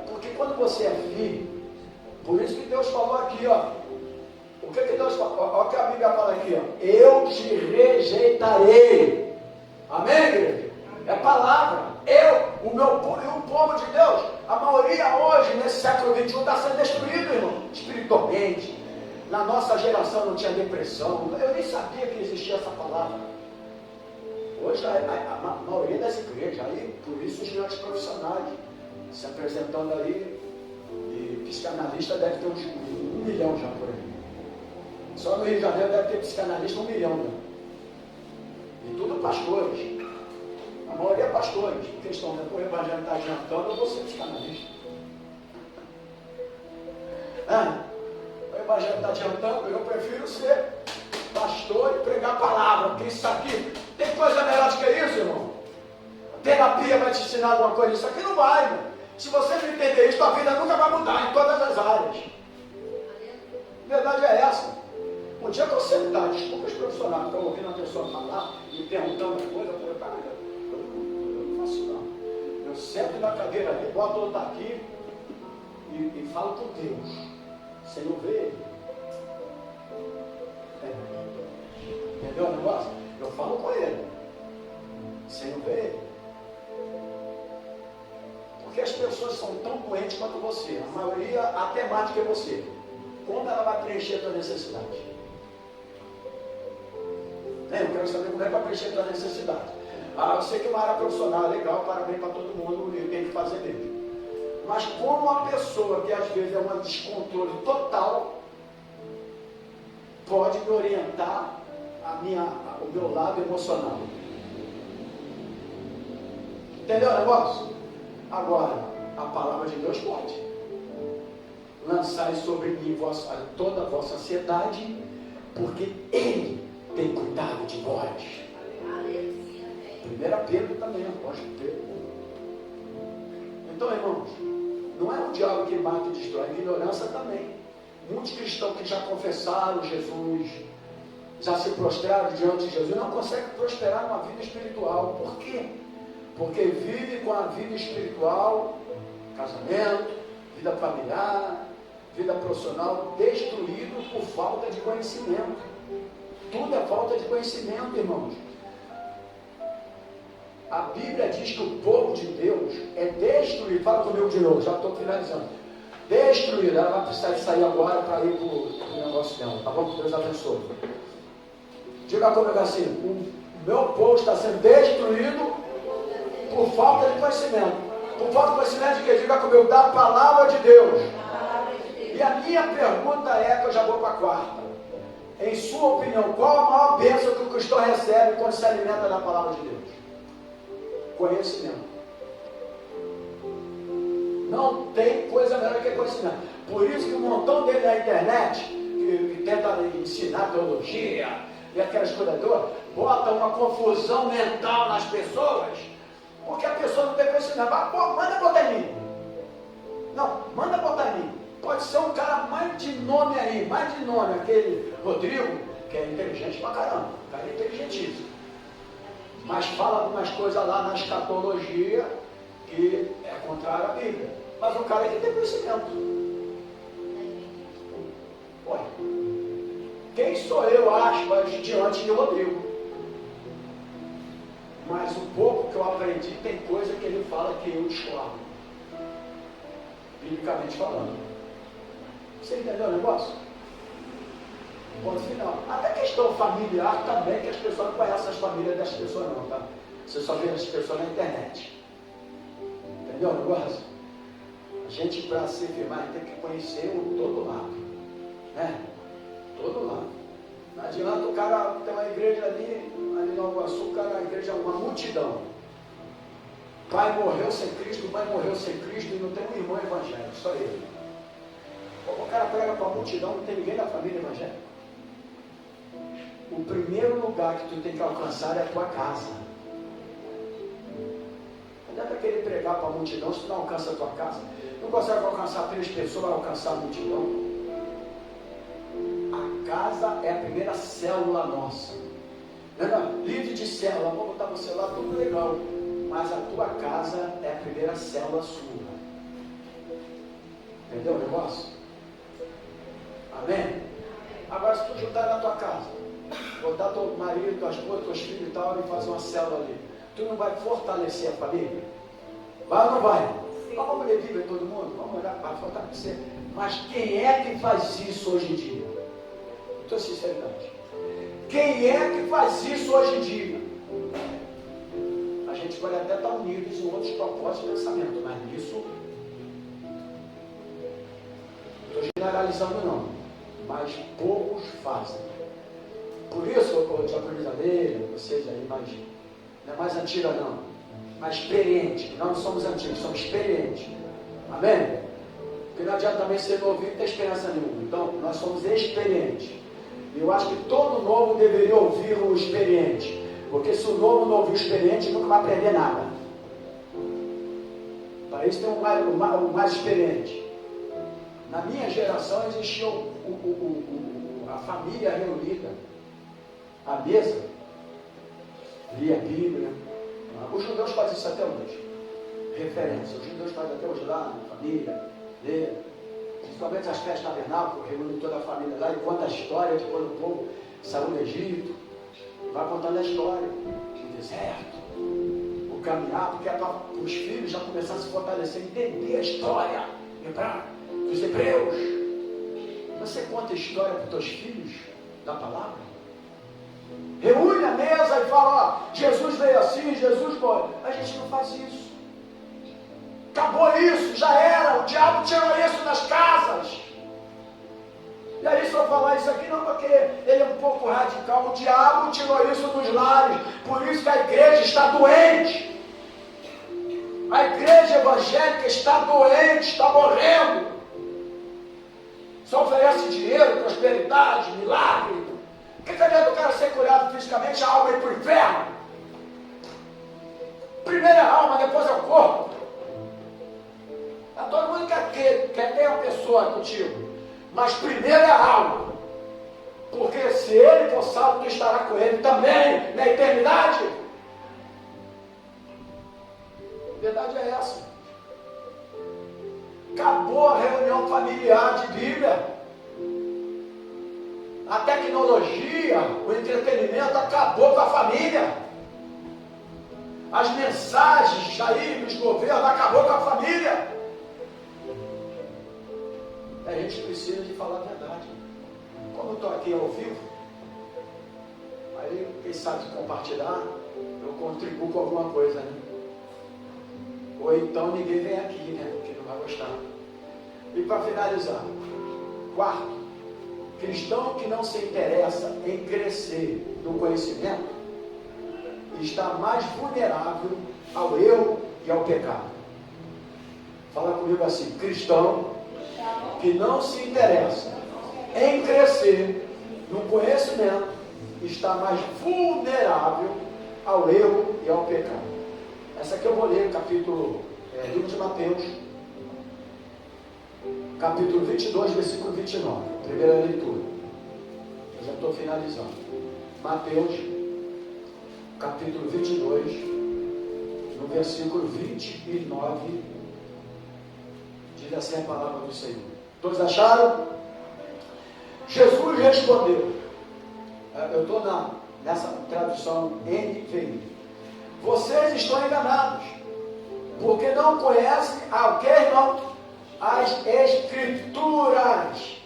Porque quando você é filho, por isso que Deus falou aqui, ó. O que Deus falou? Olha o que a Bíblia fala aqui, ó. Eu te rejeitarei. Amém, igreja? É palavra. O meu povo e o povo de Deus, a maioria hoje, nesse século XXI, está sendo destruído, irmão, espiritualmente. Na nossa geração não tinha depressão. Eu nem sabia que existia essa palavra. Hoje a maioria das igrejas, aí, por isso os grandes profissionais se apresentando aí, e psicanalista deve ter uns 1 milhão já por aí. Só no Rio de Janeiro deve ter psicanalista 1 milhão, né? E tudo pastores. A maioria é pastores, porque estão depois o evangelho está adiantando, eu vou ser psicanalista. O evangelho está adiantando, eu prefiro ser pastor e pregar a palavra, porque isso aqui, tem coisa melhor do que isso, irmão? Terapia vai te ensinar alguma coisa, isso aqui não vai, irmão. Se você não entender isso, a vida nunca vai mudar em todas as áreas. A verdade é essa. Um dia que eu sentar, desculpa os profissionais, estão ouvindo a pessoa falar e perguntando as coisas, eu não faço não. Eu sento na cadeira ali, boto outra aqui e falo com Deus. Sem não ver ele. Entendeu o negócio? Eu falo com ele. Sem não ver ele. Porque as pessoas são tão doentes quanto você. A maioria até mais do que você. Como ela vai preencher a tua necessidade? Eu quero saber como é para preencher a tua necessidade. Eu sei que é uma área profissional, legal, parabéns para todo mundo, e tem que fazer mesmo. Mas como uma pessoa que às vezes é um descontrole total, pode me orientar o meu lado emocional. Entendeu o negócio? Agora, a palavra de Deus pode. Lançai sobre mim toda a vossa ansiedade, porque Ele tem cuidado de vós. 1 Pedro também, apóstolo Pedro. Então, irmãos, não é o diabo que mata e destrói, a ignorância também. Muitos cristãos que já confessaram Jesus, já se prostraram diante de Jesus, não conseguem prosperar numa vida espiritual. Por quê? Porque vive com a vida espiritual, casamento, vida familiar, vida profissional, destruído por falta de conhecimento. Tudo é falta de conhecimento, irmãos. A Bíblia diz que o povo de Deus é destruído. Fala comigo de novo, já estou finalizando. Destruído. Ela vai precisar de sair agora para ir para o negócio dela. Tá bom? Deus abençoe. Diga comigo assim: o meu povo está sendo destruído por falta de conhecimento. Por falta de conhecimento de quê? Diga comigo, da palavra de Deus. E a minha pergunta é, que eu já vou para a quarta. Em sua opinião, qual a maior bênção que o cristão recebe quando se alimenta da palavra de Deus? Conhecimento. Não tem coisa melhor que conhecimento. Por isso que um montão dele na internet, que tenta ensinar teologia e aquelas coisas todas, bota uma confusão mental nas pessoas, porque a pessoa não tem conhecimento. Manda botar em mim. Não, manda botar em mim. Pode ser um cara mais de nome aí, aquele Rodrigo, que é inteligente pra caramba, o cara é inteligentíssimo. Mas fala algumas coisas lá na escatologia que é contrário à Bíblia. Mas o cara aqui tem conhecimento. Olha, quem sou eu, aspas, diante de Rodrigo? Mas o pouco que eu aprendi, tem coisa que ele fala que eu discordo. Biblicamente falando. Você entendeu o negócio? Ponto final. Até questão familiar também, que as pessoas não conhecem as famílias das pessoas não, tá? Você só vê as pessoas na internet. Entendeu o negócio? A gente, para se firmar, tem que conhecer o todo lado. Né? Todo lado. Não adianta o cara ter uma igreja ali em Nova Iguaçu, a igreja é uma multidão. Pai morreu sem Cristo, mãe morreu sem Cristo e não tem um irmão evangélico, só ele. O cara prega para a multidão, não tem ninguém da família evangélica. O primeiro lugar que tu tem que alcançar é a tua casa. Não dá para querer pregar para a multidão se tu não alcança a tua casa. Não consegue alcançar 3 pessoas, vai alcançar a multidão. A casa é a primeira célula nossa. Não, livre de célula, vou botar você lá, tudo legal. Mas a tua casa é a primeira célula sua. Entendeu o negócio? Amém? Agora, se tu juntar na tua casa, botar teu marido, tua esposa, teus filhos e tal, e fazer uma célula ali, tu não vai fortalecer a família? Vai ou não vai? Vamos ler Bíblia todo mundo? Vamos olhar para fortalecer. Mas quem é que faz isso hoje em dia? Com toda sinceridade. Quem é que faz isso hoje em dia? A gente pode até estar unidos em outros propósitos de pensamento, mas nisso, não estou generalizando não, mas poucos fazem. Por isso, eu te aprendi a ler, vocês aí, não é mais antiga não, mais experiente. Nós não somos antigos, somos experientes. Amém? Porque não adianta também ser novinho e ter experiência nenhuma. Então, nós somos experientes. E eu acho que todo novo deveria ouvir o experiente. Porque se o novo não ouvir o experiente, nunca vai aprender nada. Para isso tem o mais experiente. Na minha geração existia a família reunida, a mesa, lia a Bíblia. Os judeus fazem isso até hoje. Referência. Os judeus fazem até hoje lá, na família, lê. Principalmente as festas tabernáculos, reúne toda a família lá e conta a história de quando o povo saiu do Egito. Vai contando a história, o deserto, o caminhar, porque é para os filhos já começarem a se fortalecer, entender a história dos hebreus. Você conta a história para os teus filhos da palavra? Reúne a mesa e fala, ó, Jesus veio assim, Jesus morreu. A gente não faz isso. Acabou isso, já era. O diabo tirou isso das casas. E aí, se eu falar isso aqui, não, porque ele é um pouco radical. O diabo tirou isso dos lares. Por isso que a igreja está doente. A igreja evangélica está doente, está morrendo. Só oferece dinheiro, prosperidade, milagre. O que adianta o cara ser curado fisicamente, a alma ir para o inferno? Primeiro é a alma, depois é o corpo. Todo mundo quer ter uma pessoa contigo. Mas primeiro é a alma. Porque se ele for salvo, tu estará com ele também na eternidade. A verdade é essa. Acabou a reunião familiar de Bíblia. A tecnologia, o entretenimento acabou com a família. As mensagens aí dos governos acabou com a família. A gente precisa de falar a verdade. Como eu estou aqui ao vivo, aí quem sabe compartilhar, eu contribuo com alguma coisa, né? Ou então ninguém vem aqui, né? Porque não vai gostar. E para finalizar, quarto, cristão que não se interessa em crescer no conhecimento está mais vulnerável ao erro e ao pecado. Fala comigo assim, cristão que não se interessa em crescer no conhecimento está mais vulnerável ao erro e ao pecado. Essa aqui eu vou ler, capítulo livro de Mateus, capítulo 22, versículo 29, primeira leitura. Eu já estou finalizando. Mateus, capítulo 22, no versículo 29, diz assim a palavra do Senhor. Todos acharam? Jesus respondeu. Eu estou nessa tradução NVI. Vocês estão enganados, porque não conhecem irmão? As Escrituras.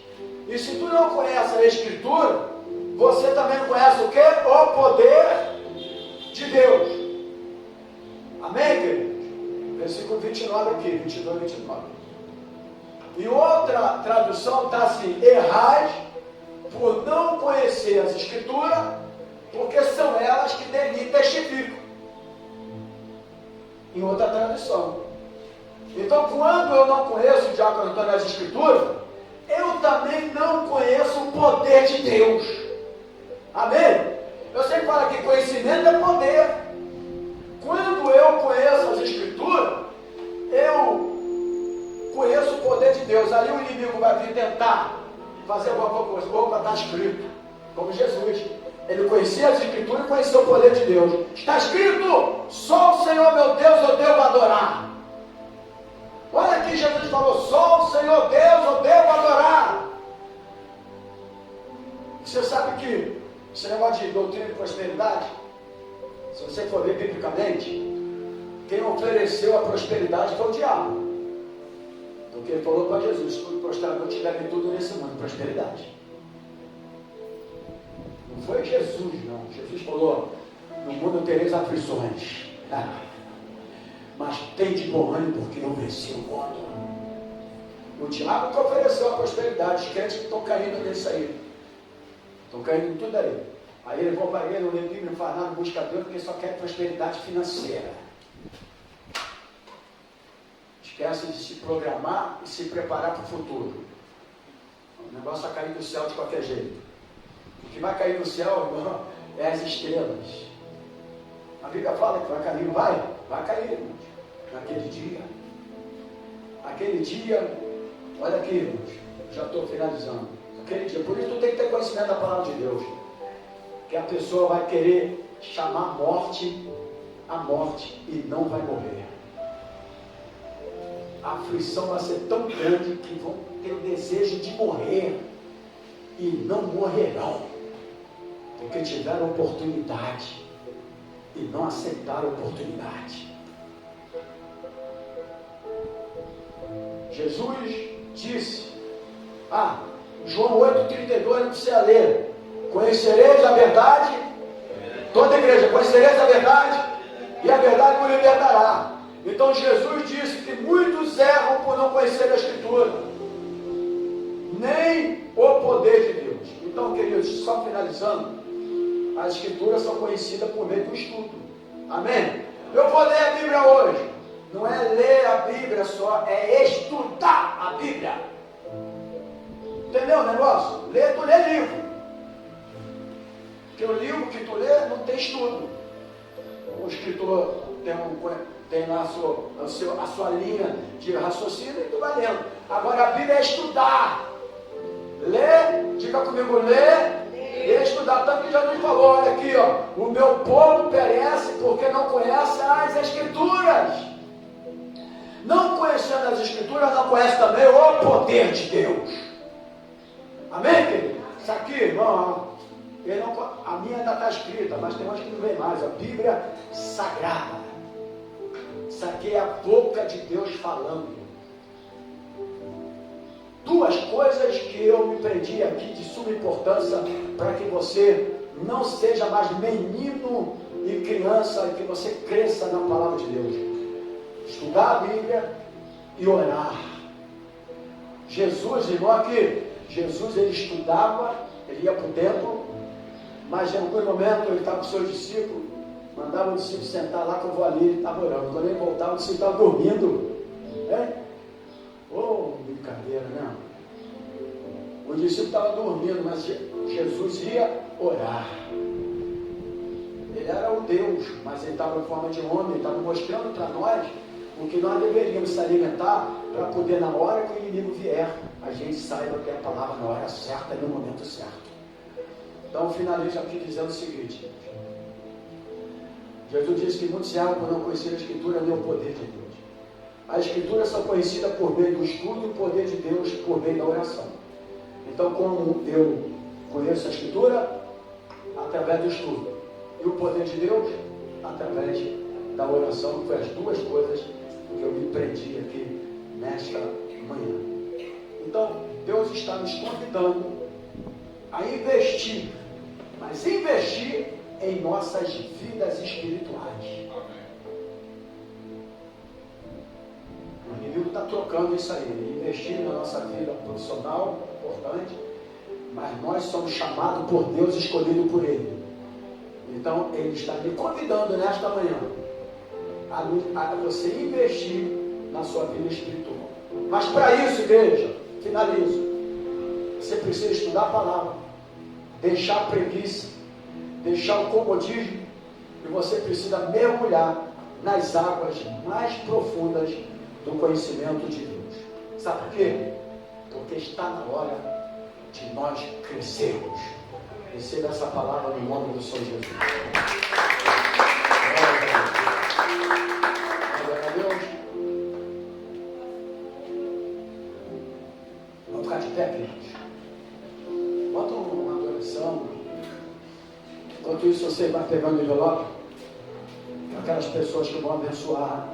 E se tu não conhece a Escritura, você também não conhece o quê? O poder de Deus. Amém, queridos? Versículo 29 aqui, 22, 29. E outra tradução está assim: errais por não conhecer as Escrituras, porque são elas que de mim testificam. Em outra tradução. Então, quando eu não conheço o Diácono Antônio as Escrituras, eu também não conheço o poder de Deus. Amém? Eu sempre falo que conhecimento é poder. Quando eu conheço as Escrituras, eu conheço o poder de Deus. Ali o inimigo vai vir tentar fazer alguma coisa. Opa, está escrito. Como Jesus. Ele conhecia as Escrituras e conhecia o poder de Deus. Está escrito: só o Senhor meu Deus eu devo adorar. Olha aqui, Jesus falou: só o Senhor Deus eu devo adorar. Você sabe que esse negócio de doutrina de prosperidade, se você for ver biblicamente, quem ofereceu a prosperidade foi o diabo. Porque ele falou para Jesus: se tu prostrador tiver de tudo nesse mundo, prosperidade. Não foi Jesus, não. Jesus falou: no mundo tereis aflições, mas tem de bom ânimo, porque eu venci o mundo. O diabo que ofereceu a prosperidade. Os crentes que estão caindo nisso aí, estão caindo em tudo aí. Aí ele vão para ele, o Levi não faz nada, busca Deus, porque só quer prosperidade financeira. Esquece de se programar e se preparar para o futuro. O negócio vai cair do céu de qualquer jeito. O que vai cair do céu, irmão, é as estrelas. A Bíblia fala que vai cair, vai cair, irmãos, naquele dia. Aquele dia, olha aqui, irmãos, já estou finalizando. Aquele dia, por isso tu tem que ter conhecimento da palavra de Deus. Que a pessoa vai querer chamar a morte e não vai morrer. A aflição vai ser tão grande que vão ter o desejo de morrer e não morrerão, porque tiveram oportunidade e não aceitaram a oportunidade. Jesus disse, João 8,32, não precisa ler: conhecereis a verdade Toda igreja, conhecereis a verdade, e a verdade o libertará. Então Jesus disse que muitos erram por não conhecer a Escritura, nem o poder de Deus. Então, queridos, só finalizando, as Escrituras são conhecidas por meio do estudo. Amém? Eu vou ler a Bíblia hoje. Não é ler a Bíblia só, é estudar a Bíblia. Entendeu o negócio? Tu lê livro. Porque o livro que tu lê não tem estudo. O escritor tem lá a sua linha de raciocínio e tu vai lendo. Agora a Bíblia é estudar. Ler, diga comigo, ler e estudar. Tanto que Jesus falou, olha aqui, ó, o meu povo perece porque não conhece as Escrituras. Não conhecendo as Escrituras, não conhece também o poder de Deus. Amém, querido? Isso aqui, irmão, a minha ainda está escrita, mas tem umas que não vem mais. A Bíblia Sagrada. Isso aqui é a boca de Deus falando. Duas coisas que eu me prendi aqui de suma importância para que você não seja mais menino e criança, e que você cresça na palavra de Deus. Estudar a Bíblia e orar. Jesus, irmão, aqui, Jesus ele estudava, ele ia para o templo, mas em algum momento ele estava com seus discípulos, mandava o discípulo sentar lá que eu vou ali, ele estava orando. Quando ele voltava, o discípulo estava dormindo. Brincadeira, né? O discípulo estava dormindo, mas Jesus ia orar. Ele era o Deus, mas ele estava em forma de homem, ele estava mostrando para nós o que nós deveríamos se alimentar para poder, na hora que o inimigo vier, a gente saiba que é a palavra na hora certa e no momento certo. Então, finalizo aqui dizendo o seguinte: Jesus disse que muitos erram por não conhecer a Escritura nem o poder de Deus. As Escrituras são conhecidas por meio do estudo e o poder de Deus por meio da oração. Então, como eu conheço a Escritura? Através do estudo. E o poder de Deus? Através da oração, que foi as duas coisas que eu me prendi aqui nesta manhã. Então, Deus está nos convidando a investir, mas investir em nossas vidas espirituais. O inimigo está trocando isso aí, investir na nossa vida profissional, importante, mas nós somos chamados por Deus, escolhidos por Ele. Então, Ele está me convidando nesta manhã a você investir na sua vida espiritual. Mas para isso, igreja, finalizo, você precisa estudar a palavra, deixar a preguiça, deixar o comodismo, e você precisa mergulhar nas águas mais profundas do conhecimento de Deus. Sabe por quê? Porque está na hora de nós crescermos. Receba essa palavra no nome do Senhor Jesus. Glória a Deus. Vamos ficar de pé, queridos. Bota uma adoração. Enquanto isso, você vai pegando o envelope. Aquelas pessoas que vão abençoar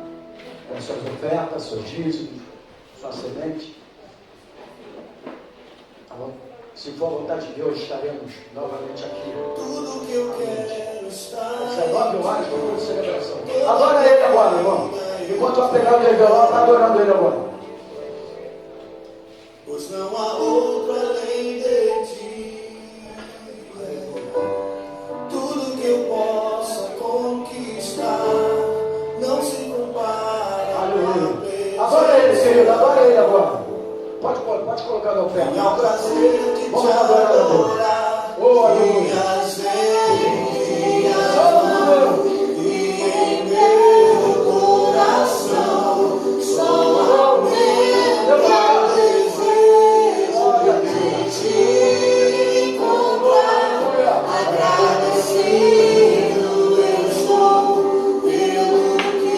as suas ofertas, seus dízimos, sua semente. Tá bom? Se for a vontade de Deus, estaremos novamente aqui. Tudo que eu quero estar. 19 horas, culto de celebração. Adora Ele agora, irmão. Enquanto vai pegar o envelope, adorando Ele agora. Pois não há outro além de ti. Tudo que eu possa conquistar não se compara. Aleluia. Adora Ele, querido, adora Ele agora. Pode colocar no pé. É um prazer de Vamos te adorar a Deus. Oh, aleluia. minhas veias e em meu coração só aumenta desejo de te encontrar. Agradecido eu estou pelo que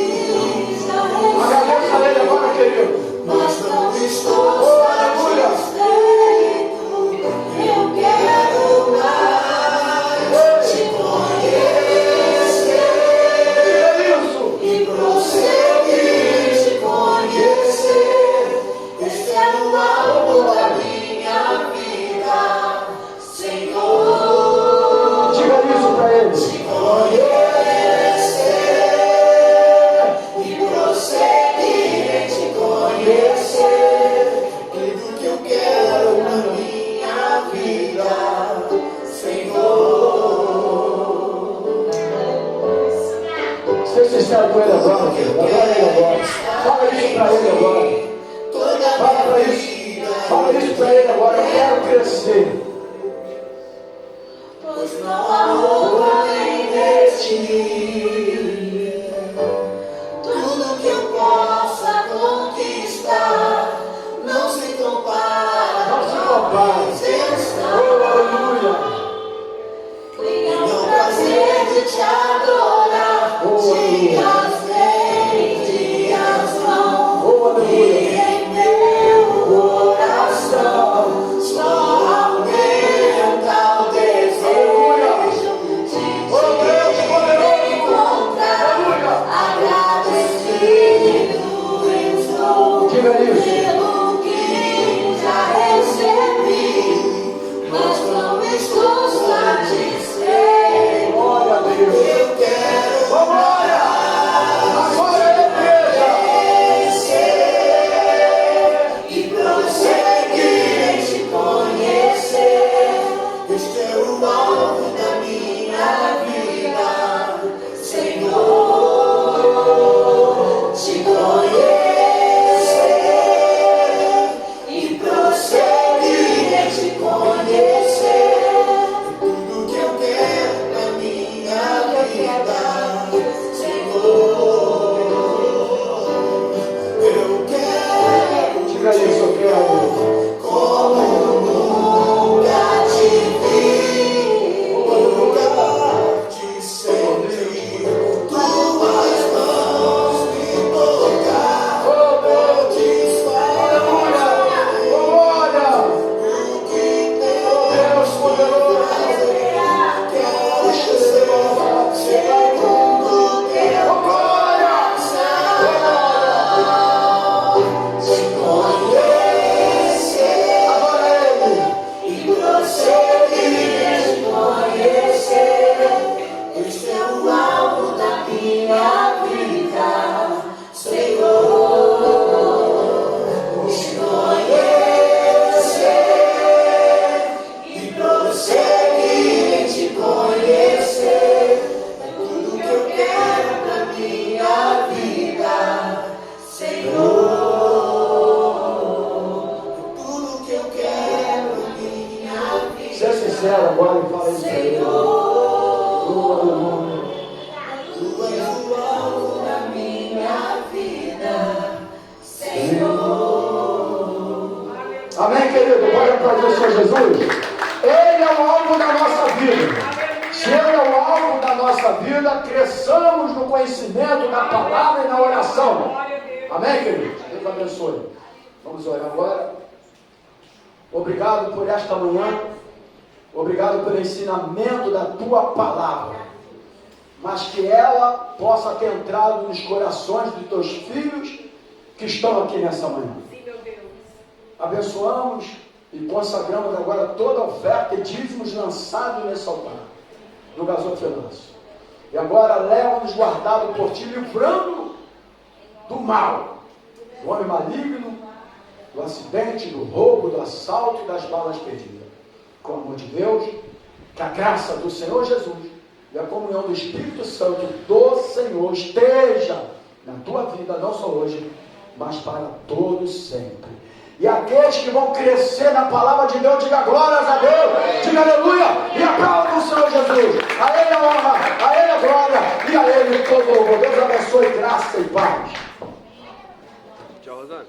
já Agradeça a Ele agora, querido. mas não estou Oh, aleluia. satisfeito. Seja sincero com ele agora, querido. Adora ele agora. Fala isso para ele agora. Fala para isso. Fala isso para ele agora. Eu quero crescer. Pois não há outro além de ti. Tudo que eu possa conquistar não se compara. Não se compara. Oh, aleluia. Tenho o prazer de te adorar. Dias nem dias vão. Oh, aleluia. E em meu coração só aumenta o desejo de te encontrar. Agradecido estou Diga isso. pelo que já recebi, mas não estou satisfeito. Glória a Deus. Eu quero Vamos lá. Agora é a igreja. e prosseguir em te conhecer. Este é o alvo da minha vida, Senhor. Te conhecer e prosseguir em te conhecer. Tudo que eu quero na minha vida, Senhor. Eu quero Diga isso, eu quero. como nunca te vi, nunca te senti. Tuas mãos me tocar, eu desfazer Glória. o que Deus poderoso. quero ser segundo teu coração. Te conhecer Adora ele. e prosseguir em te conhecer. Este é o alvo da minha vida, Senhor. Te conhecer e prosseguir em te conhecer. É tudo que eu quero na minha vida, Senhor. É tudo que eu quero na minha vida, Seja sincero agora e fala isso para ele. Oh, aleluia. Tu és o alvo da minha vida, Senhor. Amém, querido? Pode aplaudir o Senhor Jesus? Ele é o alvo da nossa vida. Se Ele é o alvo da nossa vida, cresçamos no conhecimento da palavra e na oração. Amém, querido? Deus abençoe. Vamos orar agora. Obrigado por esta manhã. Obrigado pelo ensinamento da Tua palavra. Mas que ela possa ter entrado nos corações dos Teus filhos que estão aqui nessa manhã. Sim, meu Deus. Abençoamos e consagramos agora toda a oferta e dízimos lançados nesse altar do gasofilanço. E agora leva-nos guardado por Ti, livrando do mal, do homem maligno, do acidente, do roubo, do assalto e das balas perdidas. Com o amor de Deus, que a graça do Senhor Jesus e a comunhão do Espírito Santo do Senhor esteja na tua vida, não só hoje, mas para todos sempre. E aqueles que vão crescer na palavra de Deus, diga glórias a Deus, diga aleluia, e aplauda o Senhor Jesus. A Ele a honra, a Ele a glória, e a Ele todo o louvor. Deus abençoe, graça e paz. Tchau, Rosana.